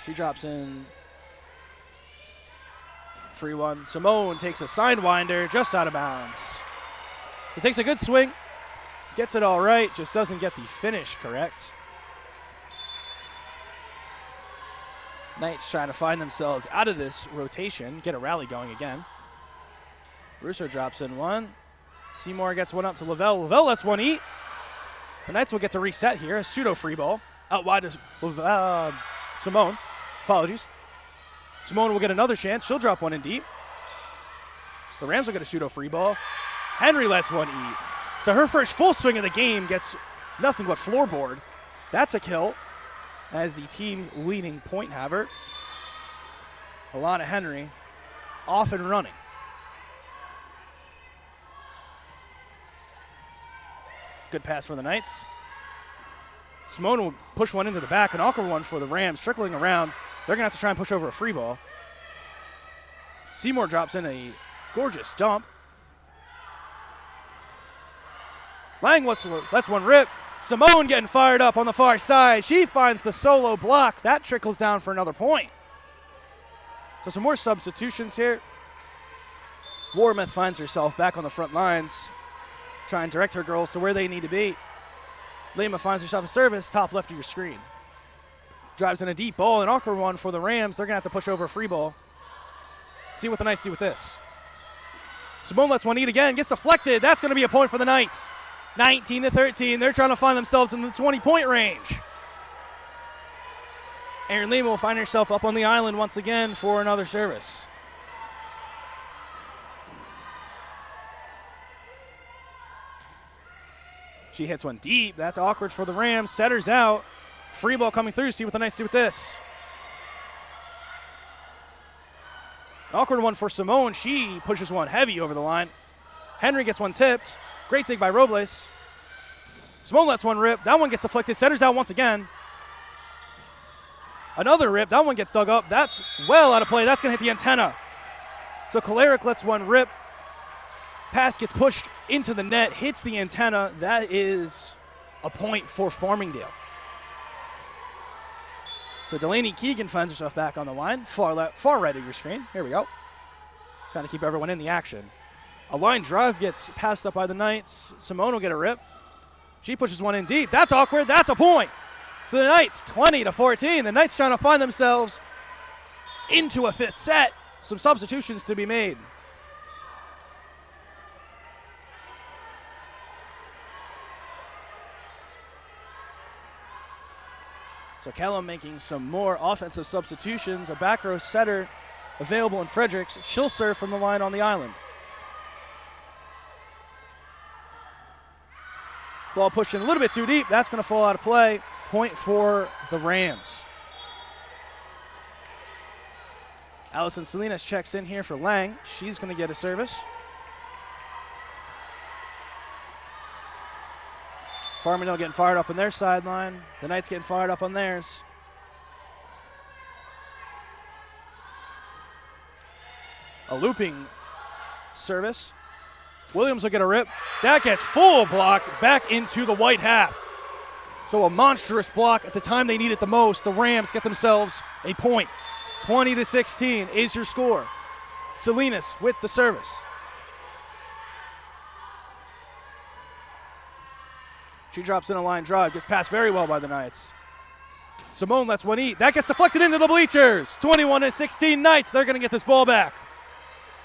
She drops in. Free one. Simone takes a sidewinder just out of bounds. So takes a good swing. Gets it all right, just doesn't get the finish correct. Knights trying to find themselves out of this rotation, get a rally going again. Russo drops in one. Seymour gets one up to Lavelle. Lavelle lets one eat. The Knights will get to reset here. A pseudo free ball. Out wide is Simone. Apologies. Simone will get another chance. She'll drop one in deep. The Rams will get a pseudo free ball. Henry lets one eat. So her first full swing of the game gets nothing but floorboard. That's a kill as the team's leading point haver. Alana Henry off and running. Good pass for the Knights. Simone will push one into the back, an awkward one for the Rams, trickling around. They're going to have to try and push over a free ball. Seymour drops in a gorgeous dump. Lang lets one rip. Simone getting fired up on the far side. She finds the solo block. That trickles down for another point. So some more substitutions here. Warmouth finds herself back on the front lines, trying to direct her girls to where they need to be. Lima finds herself a service, top left of your screen. Drives in a deep ball, an awkward one for the Rams. They're going to have to push over a free ball. See what the Knights do with this. Simone lets one eat again, gets deflected. That's going to be a point for the Knights. 19-13. They're trying to find themselves in the 20-point range. Erin Lima will find herself up on the island once again for another service. She hits one deep. That's awkward for the Rams. Setter's out. Free ball coming through. See what the Knights do with this. An awkward one for Simone. She pushes one heavy over the line. Henry gets one tipped. Great dig by Robles. Simone lets one rip. That one gets deflected. Setter's out once again. Another rip. That one gets dug up. That's well out of play. That's going to hit the antenna. So Kolaric lets one rip. Pass gets pushed into the net, hits the antenna. That is a point for Farmingdale. So Delaney Keegan finds herself back on the line. Far right of your screen. Here we go. Trying to keep everyone in the action. A line drive gets passed up by the Knights. Simone will get a rip. She pushes one in deep. That's awkward. That's a point. So the Knights, 20-14. The Knights trying to find themselves into a fifth set. Some substitutions to be made. So Kellum making some more offensive substitutions. A back row setter available in Fredericks. She'll serve from the line on the island. Ball pushed in a little bit too deep. That's going to fall out of play. Point for the Rams. Allison Salinas checks in here for Lang. She's going to get a service. Farmingdale getting fired up on their sideline. The Knights getting fired up on theirs. A looping service. Williams will get a rip. That gets full blocked back into the white half. So a monstrous block at the time they need it the most. The Rams get themselves a point. 20-16 is your score. Salinas with the service. She drops in a line drive, gets passed very well by the Knights. Simone lets one eat. That gets deflected into the bleachers. 21-16 Knights. They're going to get this ball back.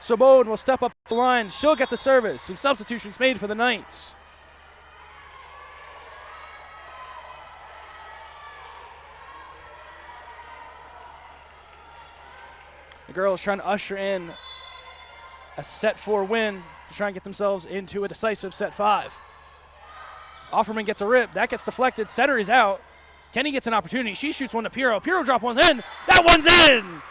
Simone will step up the line. She'll get the service. Some substitutions made for the Knights. The girls trying to usher in a set 4 win to try and get themselves into a decisive set 5. Offerman gets a rip. That gets deflected. Setter is out. Kenny gets an opportunity. She shoots one to Piro. Piro drop one's in. That one's in!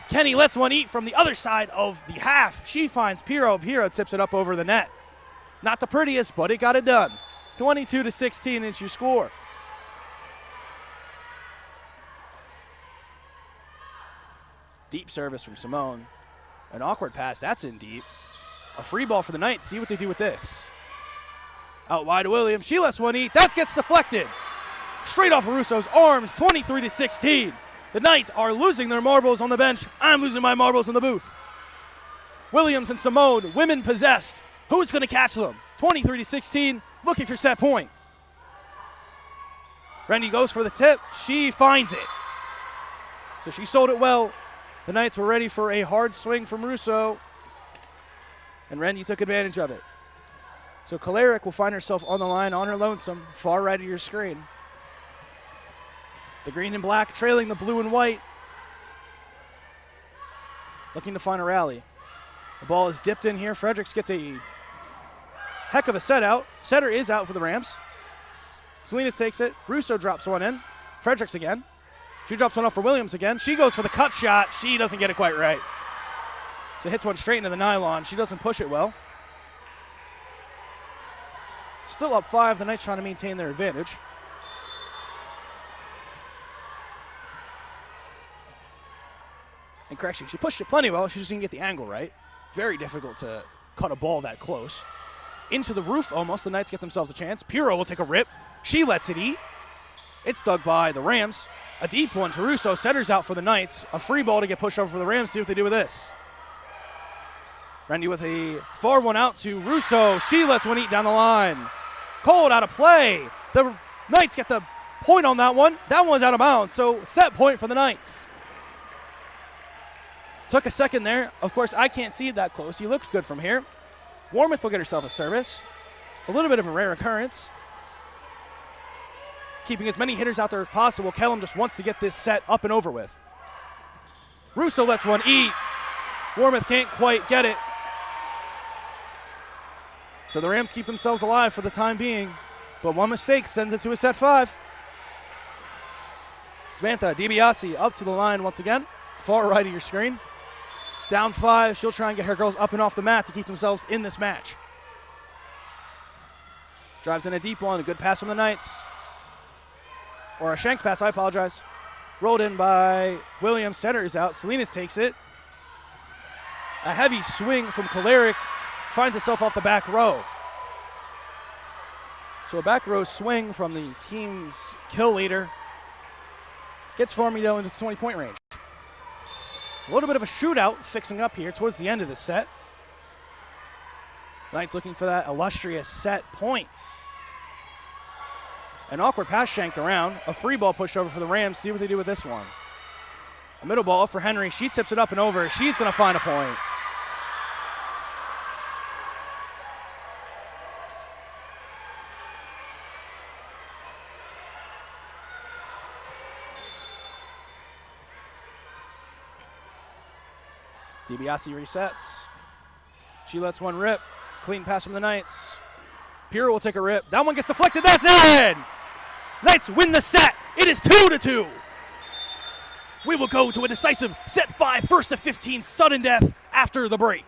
Kenny lets one eat from the other side of the half. She finds Piro. Piro tips it up over the net. Not the prettiest, but it got it done. 22-16 is your score. Deep service from Simone. An awkward pass. That's in deep. A free ball for the Knights. See what they do with this. Out wide to Williams. She lets one eat. That gets deflected. Straight off of Russo's arms. 23-16. The Knights are losing their marbles on the bench. I'm losing my marbles in the booth. Williams and Simone, women possessed. Who's going to catch them? 23-16, looking for set point. Rennie goes for the tip. She finds it. So she sold it well. The Knights were ready for a hard swing from Russo, and Rennie took advantage of it. So Kolarek will find herself on the line on her lonesome, far right of your screen. The green and black trailing the blue and white. Looking to find a rally. The ball is dipped in here. Fredericks gets a heck of a set out. Setter is out for the Rams. Salinas takes it. Russo drops one in. Fredericks again. She drops one off for Williams again. She goes for the cut shot. She doesn't get it quite right. So hits one straight into the nylon. She doesn't push it well. Still up 5. The Knights trying to maintain their advantage. And correction, she pushed it plenty well. She just didn't get the angle right. Very difficult to cut a ball that close. Into the roof almost. The Knights get themselves a chance. Piro will take a rip. She lets it eat. It's dug by the Rams. A deep one to Russo. Setter's out for the Knights. A free ball to get pushed over for the Rams. See what they do with this. Randy with a far one out to Russo. She lets one eat down the line. Called out of play. The Knights get the point on that one. That one's out of bounds. So set point for the Knights. Took a second there. Of course, I can't see it that close. He looks good from here. Warmouth will get herself a service. A little bit of a rare occurrence. Keeping as many hitters out there as possible. Kellum just wants to get this set up and over with. Russo lets one eat. Warmouth can't quite get it. So the Rams keep themselves alive for the time being. But one mistake sends it to a set 5. Samantha DiBiase up to the line once again. Far right of your screen. Down 5. She'll try and get her girls up and off the mat to keep themselves in this match. Drives in a deep one. A good pass from the Knights. Or a shank pass, I apologize. Rolled in by Williams. Setter is out. Salinas takes it. A heavy swing from Kolarek. Finds itself off the back row. So a back row swing from the team's kill leader. Gets Farmingdale into the 20-point range. A little bit of a shootout fixing up here towards the end of the set. Knights looking for that illustrious set point. An awkward pass shanked around. A free ball pushed over for the Rams. See what they do with this one. A middle ball up for Henry. She tips it up and over. She's going to find a point. DiBiase resets. She lets one rip. Clean pass from the Knights. Piro will take a rip. That one gets deflected. That's in! Knights win the set. It is 2-2. We will go to a decisive set 5, first to 15, sudden death after the break.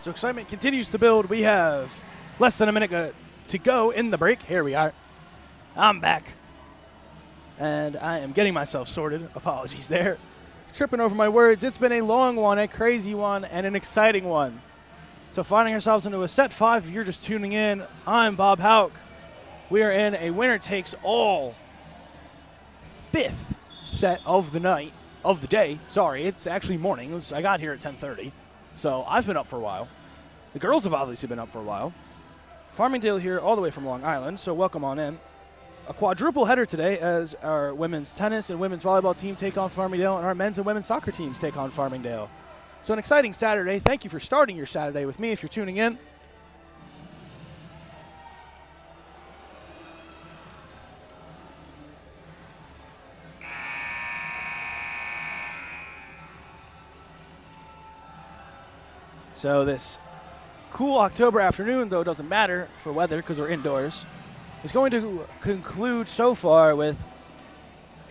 So excitement continues to build. We have less than a minute to go in the break. Here we are. I'm back. And I am getting myself sorted. Apologies there. Tripping over my words. It's been a long one, a crazy one, and an exciting one. So finding ourselves into a set 5, if you're just tuning in, I'm Bob Hauk. We are in a winner-takes-all 5th set of the night, of the day. Sorry, it's actually morning. I got here at 10:30. So I've been up for a while. The girls have obviously been up for a while. Farmingdale here all the way from Long Island, so welcome on in. A quadruple header today as our women's tennis and women's volleyball team take on Farmingdale and our men's and women's soccer teams take on Farmingdale. So an exciting Saturday. Thank you for starting your Saturday with me if you're tuning in. So this cool October afternoon, though, doesn't matter for weather because we're indoors, is going to conclude so far with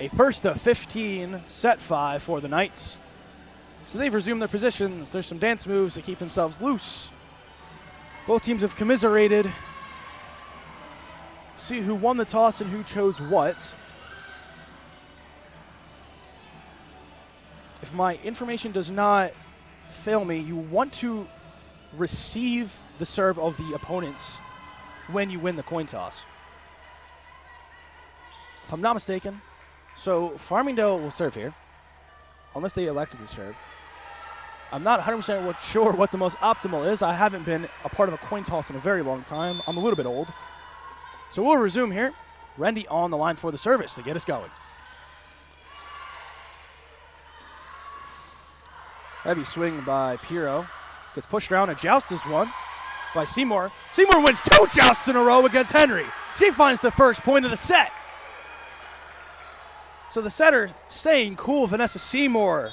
a first of 15 set 5 for the Knights. So they've resumed their positions. There's some dance moves to keep themselves loose. Both teams have commiserated. See who won the toss and who chose what. If my information does not fail me, you want to receive the serve of the opponents when you win the coin toss. If I'm not mistaken, so Farmingdale will serve here, unless they elected to serve. I'm not 100% sure what the most optimal is. I haven't been a part of a coin toss in a very long time. I'm a little bit old. So we'll resume here. Randy on the line for the service to get us going. Heavy swing by Piro. Gets pushed around. A joust is won by Seymour. Seymour wins 2 jousts in a row against Henry. She finds the first point of the set. So the setter staying cool, Vanessa Seymour.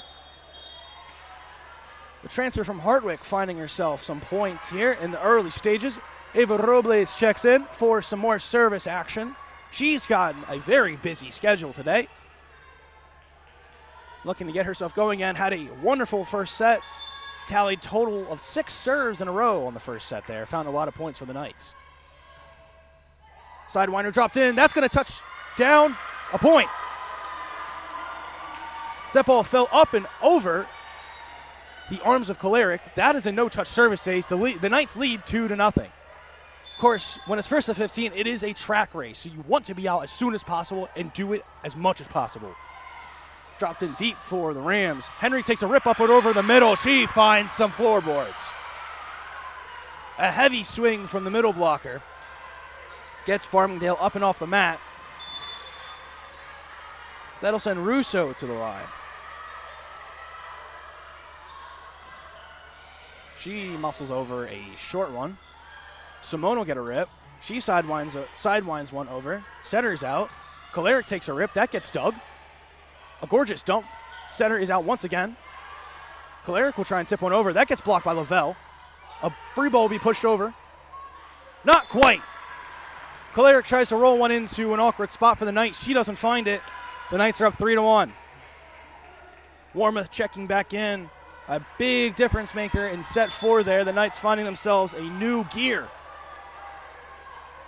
The transfer from Hartwick finding herself some points here in the early stages. Ava Robles checks in for some more service action. She's gotten a very busy schedule today. Looking to get herself going and had a wonderful first set. Tallied total of 6 serves in a row on the first set there. Found a lot of points for the Knights. Sidewinder dropped in. That's going to touch down a point. That ball fell up and over the arms of Koleric. That is a no-touch service ace. The Knights lead 2-0. Of course, when it's first to 15, it is a track race, so you want to be out as soon as possible and do it as much as possible. Dropped in deep for the Rams. Henry takes a rip up and over the middle. She finds some floorboards. A heavy swing from the middle blocker gets Farmingdale up and off the mat. That'll send Russo to the line. She muscles over a short one. Simone will get a rip. She sidewinds one over. Setter's out. Koleric takes a rip. That gets dug. A gorgeous dump. Setter is out once again. Koleric will try and tip one over. That gets blocked by Lavelle. A free ball will be pushed over. Not quite. Koleric tries to roll one into an awkward spot for the Knights. She doesn't find it. The Knights are up 3-1. Warmoth checking back in. A big difference maker in set 4 there. The Knights finding themselves a new gear.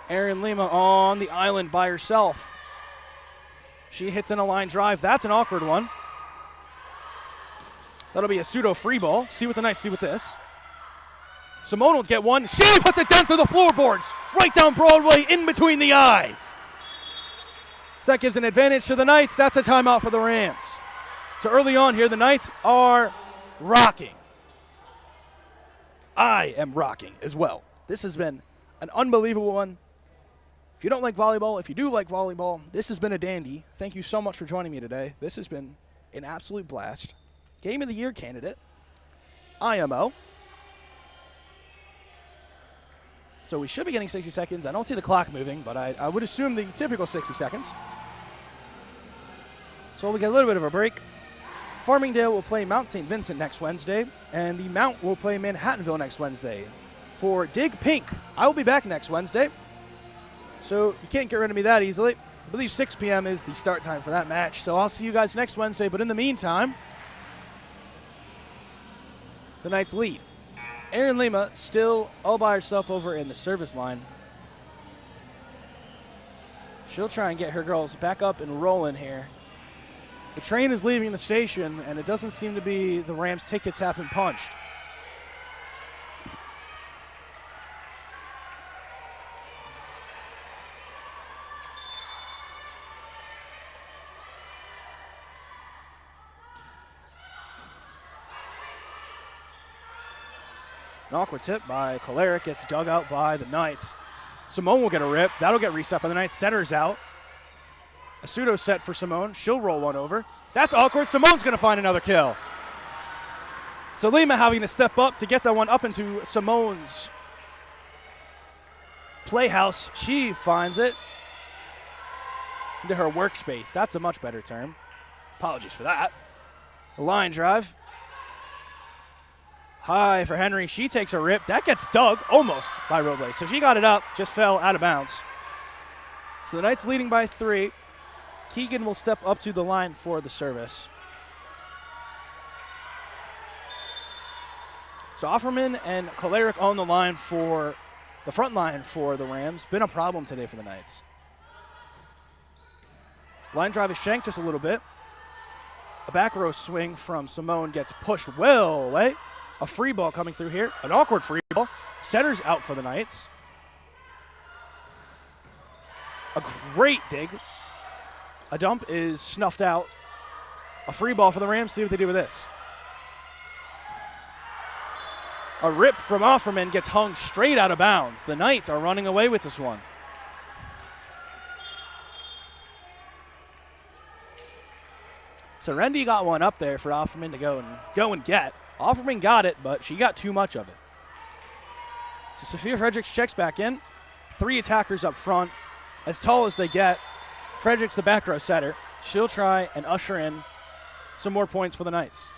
Erin Lima on the island by herself. She hits in a line drive. That's an awkward one. That'll be a pseudo free ball. See what the Knights do with this. Simone will get one. She puts it down through the floorboards. Right down Broadway, in between the eyes. So that gives an advantage to the Knights. That's a timeout for the Rams. So early on here, the Knights are rocking. I am rocking as well. This has been an unbelievable one. If you don't like volleyball, if you do like volleyball, this has been a dandy. Thank you so much for joining me today. This has been an absolute blast. Game of the Year candidate, IMO. So we should be getting 60 seconds. I don't see the clock moving, but I would assume the typical 60 seconds. So we'll get a little bit of a break. Farmingdale will play Mount St. Vincent next Wednesday, and the Mount will play Manhattanville next Wednesday. For Dig Pink, I will be back next Wednesday. So you can't get rid of me that easily. I believe 6 p.m. is the start time for that match. So I'll see you guys next Wednesday. But in the meantime, the Knights lead Erin Lima still all by herself over in the service line. She'll try and get her girls back up and rolling here. The train is leaving the station, and it doesn't seem to be the Rams' tickets have been punched. An awkward tip by Koleric gets dug out by the Knights. Simone will get a rip. That'll get reset by the Knights. Setter's out. A pseudo set for Simone. She'll roll one over. That's awkward. Simone's going to find another kill. So Lima having to step up to get that one up into Simone's playhouse. She finds it into her workspace. That's a much better term. Apologies for that. A line drive. High for Henry. She takes a rip. That gets dug almost by Robles. So she got it up, just fell out of bounds. So the Knights leading by 3. Keegan will step up to the line for the service. So Offerman and Koleric on the line for the front line for the Rams. Been a problem today for the Knights. Line drive is shanked just a little bit. A back row swing from Simone gets pushed well away. A free ball coming through here. An awkward free ball. Setter's out for the Knights. A great dig. A dump is snuffed out. A free ball for the Rams. See what they do with this. A rip from Offerman gets hung straight out of bounds. The Knights are running away with this one. So Rendy got one up there for Offerman to go and get. Offerman got it, but she got too much of it. So Sophia Fredericks checks back in. 3 attackers up front, as tall as they get. Fredericks, the back row setter. She'll try and usher in some more points for the Knights.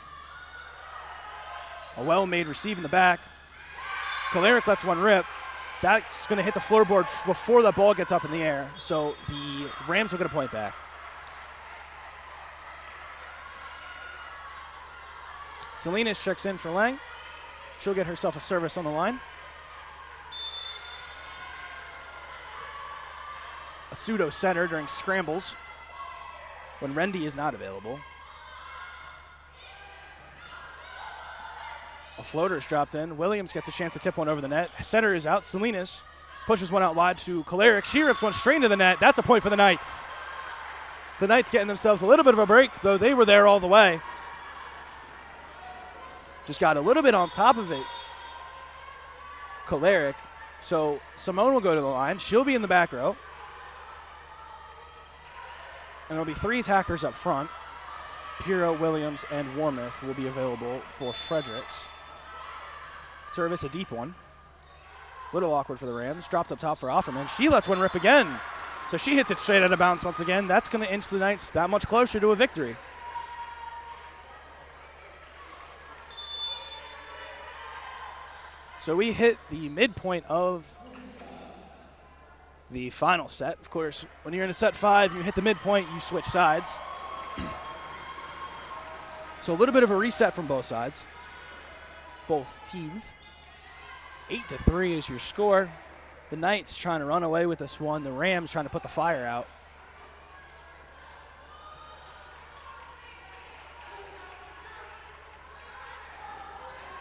A well-made receive in the back. Koleric lets one rip. That's going to hit the floorboard before the ball gets up in the air. So the Rams will get a point back. Salinas checks in for Lang. She'll get herself a service on the line. A pseudo center during scrambles when Rendy is not available. A floater is dropped in. Williams gets a chance to tip one over the net. Setter is out. Salinas pushes one out wide to Koleric. She rips one straight into the net. That's a point for the Knights. The Knights getting themselves a little bit of a break, though they were there all the way. Just got a little bit on top of it. Koleric. So Simone will go to the line. She'll be in the back row. And there'll be 3 attackers up front. Piro, Williams, and Warmouth will be available for Fredericks. Service, a deep one. Little awkward for the Rams. Dropped up top for Offerman. She lets one rip again. So she hits it straight out of bounds once again. That's going to inch the Knights that much closer to a victory. So we hit the midpoint of the final set. Of course, when you're in a set 5, you hit the midpoint, you switch sides. So a little bit of a reset from both sides. Both teams. 8-3 is your score. The Knights trying to run away with this one. The Rams trying to put the fire out.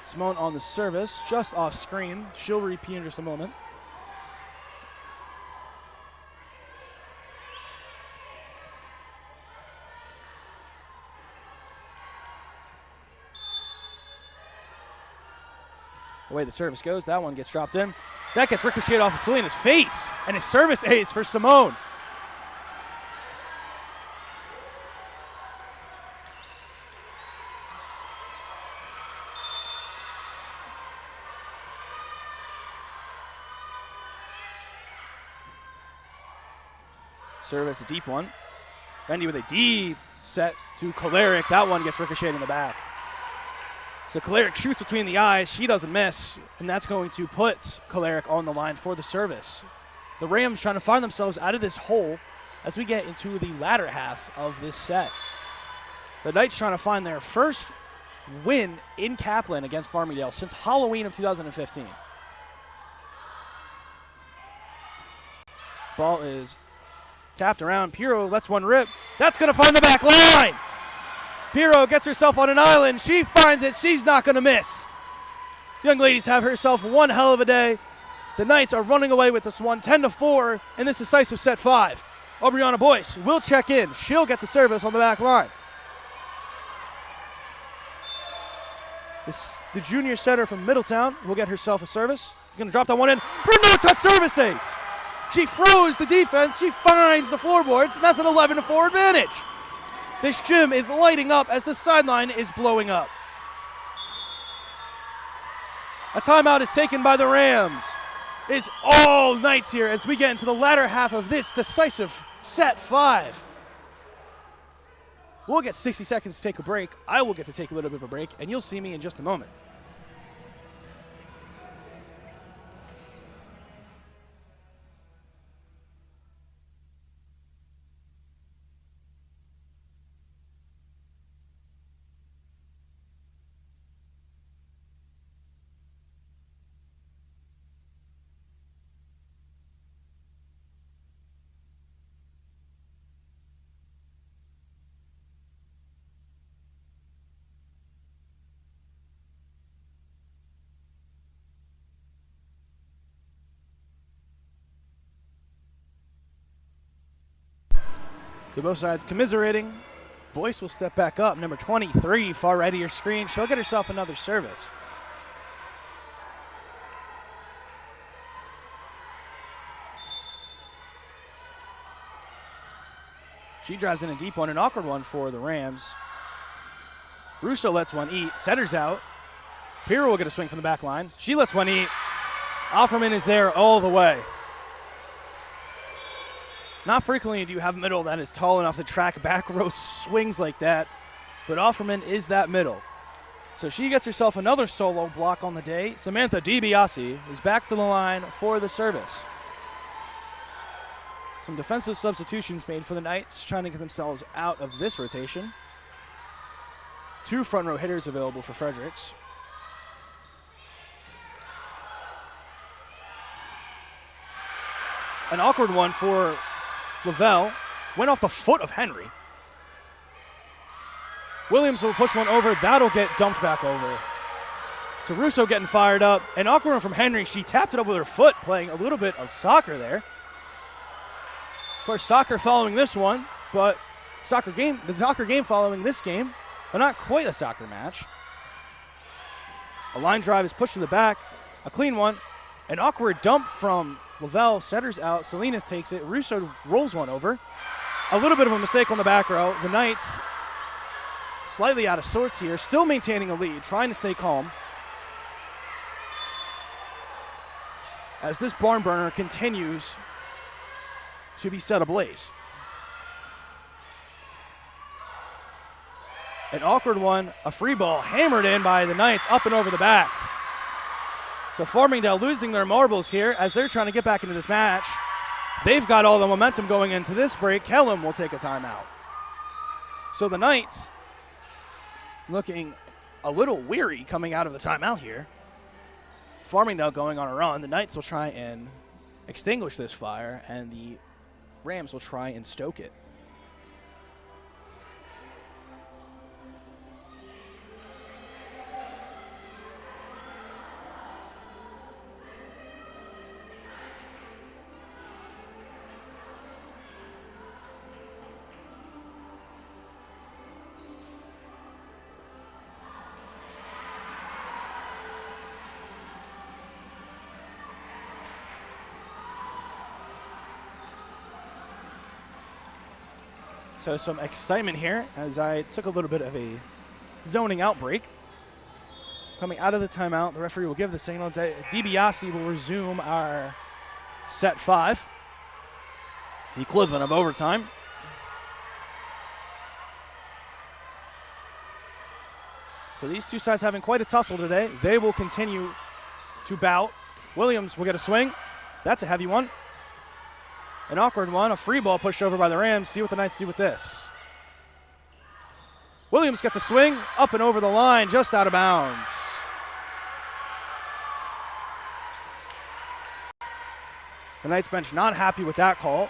Simone on the service, just off screen. She'll repeat in just a moment. The way the service goes, that one gets dropped in. That gets ricocheted off of Selena's face, and a service ace for Simone. Service, a deep one. Rendy with a deep set to Koleric. That one gets ricocheted in the back. So Koleric shoots between the eyes. She doesn't miss, and that's going to put Koleric on the line for the service. The Rams trying to find themselves out of this hole as we get into the latter half of this set. The Knights trying to find their first win in Kaplan against Farmingdale since Halloween of 2015. Ball is tapped around. Piro lets one rip. That's going to find the back line. Piro gets herself on an island. She finds it. She's not going to miss. Young ladies have herself one hell of a day. The Knights are running away with this one, 10-4 in this decisive set 5. Aubriana Boyce will check in. She'll get the service on the back line. The junior setter from Middletown will get herself a service. She's going to drop that one in for a no-touch service ace. She froze the defense. She finds the floorboards, and that's an 11-4 advantage. This gym is lighting up as the sideline is blowing up. A timeout is taken by the Rams. It's all Knights here as we get into the latter half of this decisive set 5. We'll get 60 seconds to take a break. I will get to take a little bit of a break, and you'll see me in just a moment. So both sides commiserating. Boyce will step back up. Number 23, far right of your screen. She'll get herself another service. She drives in a deep one, an awkward one for the Rams. Russo lets one eat. Setter's out. Piro will get a swing from the back line. She lets one eat. Offerman is there all the way. Not frequently do you have a middle that is tall enough to track back row swings like that, but Offerman is that middle. So she gets herself another solo block on the day. Samantha DiBiase is back to the line for the service. Some defensive substitutions made for the Knights, trying to get themselves out of this rotation. 2 front row hitters available for Fredericks. An awkward one for Lavelle. Went off the foot of Henry. Williams will push one over. That'll get dumped back over. So Russo getting fired up. An awkward one from Henry. She tapped it up with her foot, playing a little bit of soccer there. Of course, soccer following this one, but the soccer game following this game, but not quite a soccer match. A line drive is pushed to the back. A clean one. An awkward dump from Lavelle. Setter's out. Salinas takes it. Russo rolls one over. A little bit of a mistake on the back row. The Knights slightly out of sorts here, still maintaining a lead, trying to stay calm. As this barn burner continues to be set ablaze. An awkward one, a free ball hammered in by the Knights up and over the back. So Farmingdale losing their marbles here as they're trying to get back into this match. They've got all the momentum going into this break. Kellum will take a timeout. So the Knights looking a little weary coming out of the timeout here. Farmingdale going on a run. The Knights will try and extinguish this fire, and the Rams will try and stoke it. So some excitement here as I took a little bit of a zoning out break. Coming out of the timeout, the referee will give the signal. DiBiase will resume our set 5, the equivalent of overtime. So these two sides having quite a tussle today. They will continue to bout. Williams will get a swing. That's a heavy one. An awkward one, a free ball pushed over by the Rams. See what the Knights do with this. Williams gets a swing up and over the line, just out of bounds. The Knights bench not happy with that call.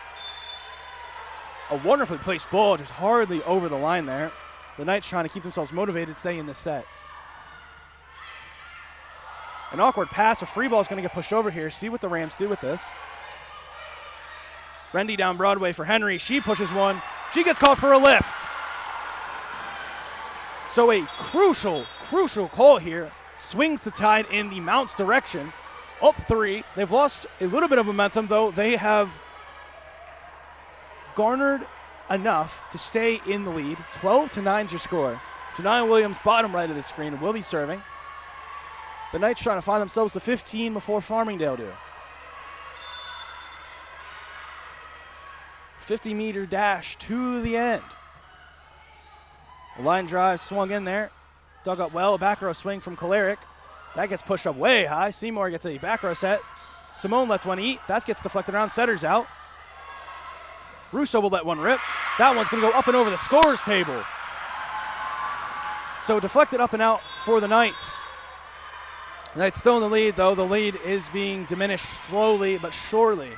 A wonderfully placed ball, just hardly over the line there. The Knights trying to keep themselves motivated, stay in this set. An awkward pass, a free ball is going to get pushed over here. See what the Rams do with this. Rendy down Broadway for Henry. She pushes one. She gets caught for a lift. So a crucial call here. Swings the tide in the Mounts' direction. Up 3. They've lost a little bit of momentum, though. They have garnered enough to stay in the lead. 12-9 is your score. Janiyah Williams, bottom right of the screen, will be serving. The Knights trying to find themselves to 15 before Farmingdale do. 50-meter dash to the end. The line drive swung in there. Dug up well. A back row swing from Kolaric. That gets pushed up way high. Seymour gets a back row set. Simone lets one eat. That gets deflected around. Setter's out. Russo will let one rip. That one's going to go up and over the scorer's table. So deflected up and out for the Knights. The Knights still in the lead, though. The lead is being diminished slowly but surely.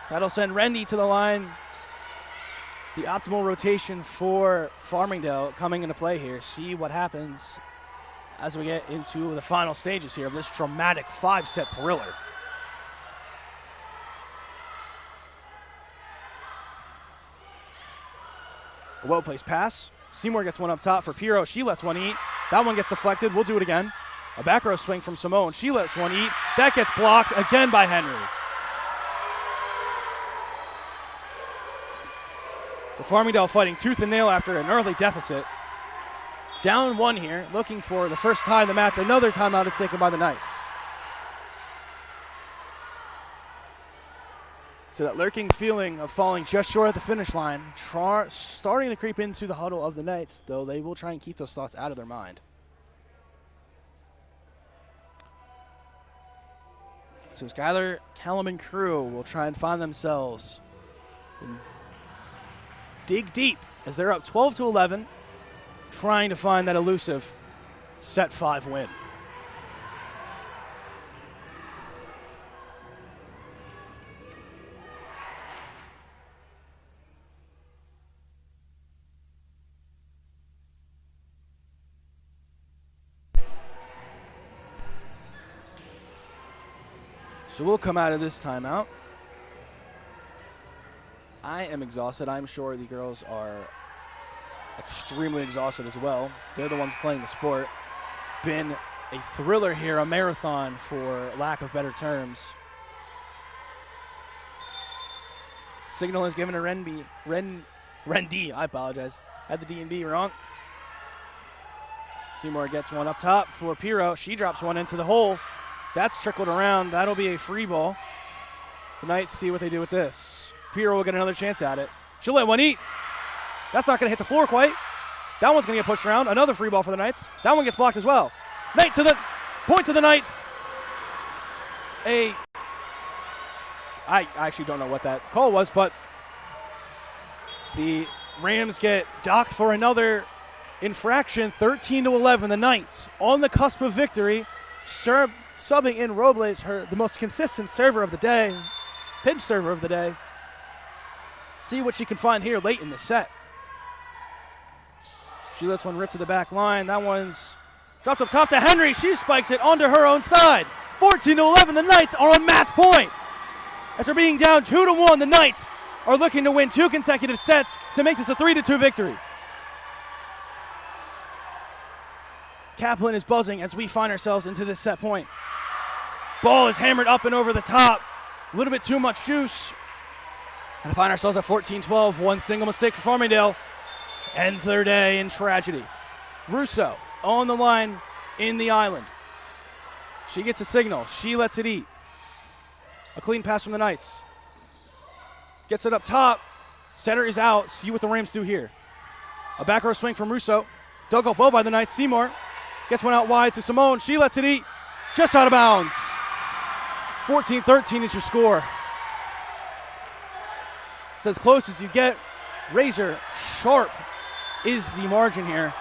That'll send Rendy to the line. The optimal rotation for Farmingdale coming into play here. See what happens as we get into the final stages here of this dramatic 5-set thriller. A well-placed pass. Seymour gets one up top for Pirro. She lets one eat. That one gets deflected. We'll do it again. A back row swing from Simone. She lets one eat. That gets blocked again by Henry. The Farmingdale fighting tooth and nail after an early deficit. Down 1 here, looking for the first tie of the match. Another timeout is taken by the Knights. So that lurking feeling of falling just short at the finish line, starting to creep into the huddle of the Knights, though they will try and keep those thoughts out of their mind. So Skylar, Callum, and crew will try and find themselves and dig deep as they're up 12-11, trying to find that elusive set 5 win. So we'll come out of this timeout. I am exhausted. I'm sure the girls are extremely exhausted as well. They're the ones playing the sport. Been a thriller here, a marathon for lack of better terms. Signal is given to Rendy, I apologize. Had the D and B wrong. Seymour gets one up top for Pirro. She drops one into the hole. That's trickled around. That'll be a free ball. The Knights see what they do with this. Pirro will get another chance at it. She'll let one eat. That's not going to hit the floor quite. That one's going to get pushed around. Another free ball for the Knights. That one gets blocked as well. Point to the Knights. I actually don't know what that call was, but the Rams get docked for another infraction. 13-11. The Knights on the cusp of victory. Subbing in Robles, the most consistent server of the day, pinch server of the day. See what she can find here late in the set. She lets one rip to the back line. That one's dropped up top to Henry. She spikes it onto her own side. 14-11, the Knights are on match point. After being down 2-1, the Knights are looking to win 2 consecutive sets to make this a 3-2 victory. Kaplan is buzzing as we find ourselves into this set point. Ball is hammered up and over the top. A little bit too much juice. And find ourselves at 14-12. One single mistake for Farmingdale ends their day in tragedy. Russo on the line in the island. She gets a signal. She lets it eat. A clean pass from the Knights. Gets it up top. Setter is out. See what the Rams do here. A back row swing from Russo. Dug up well by the Knights. Seymour gets one out wide to Simone. She lets it eat. Just out of bounds. 14-13 is your score. It's as close as you get. Razor sharp is the margin here.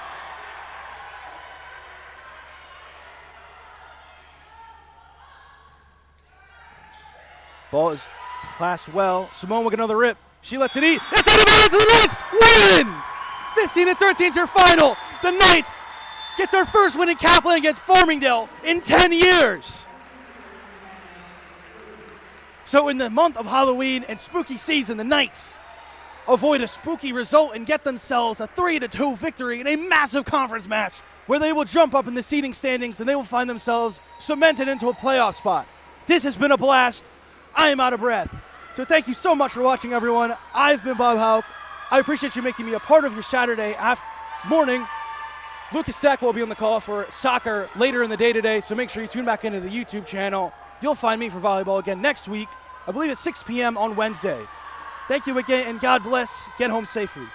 Ball is passed well. Simone with another rip. She lets it eat. It's out of bounds to the Knights! Win! 15-13 is your final. The Knights get their first win in Kaplan against Farmingdale in 10 years. So in the month of Halloween and spooky season, the Knights avoid a spooky result and get themselves a 3-2 victory in a massive conference match where they will jump up in the seeding standings and they will find themselves cemented into a playoff spot. This has been a blast. I am out of breath. So thank you so much for watching, everyone. I've been Bob Hauk. I appreciate you making me a part of your Saturday morning. Lucas Stack will be on the call for soccer later in the day today, so make sure you tune back into the YouTube channel. You'll find me for volleyball again next week, I believe at 6 p.m. on Wednesday. Thank you again, and God bless. Get home safely.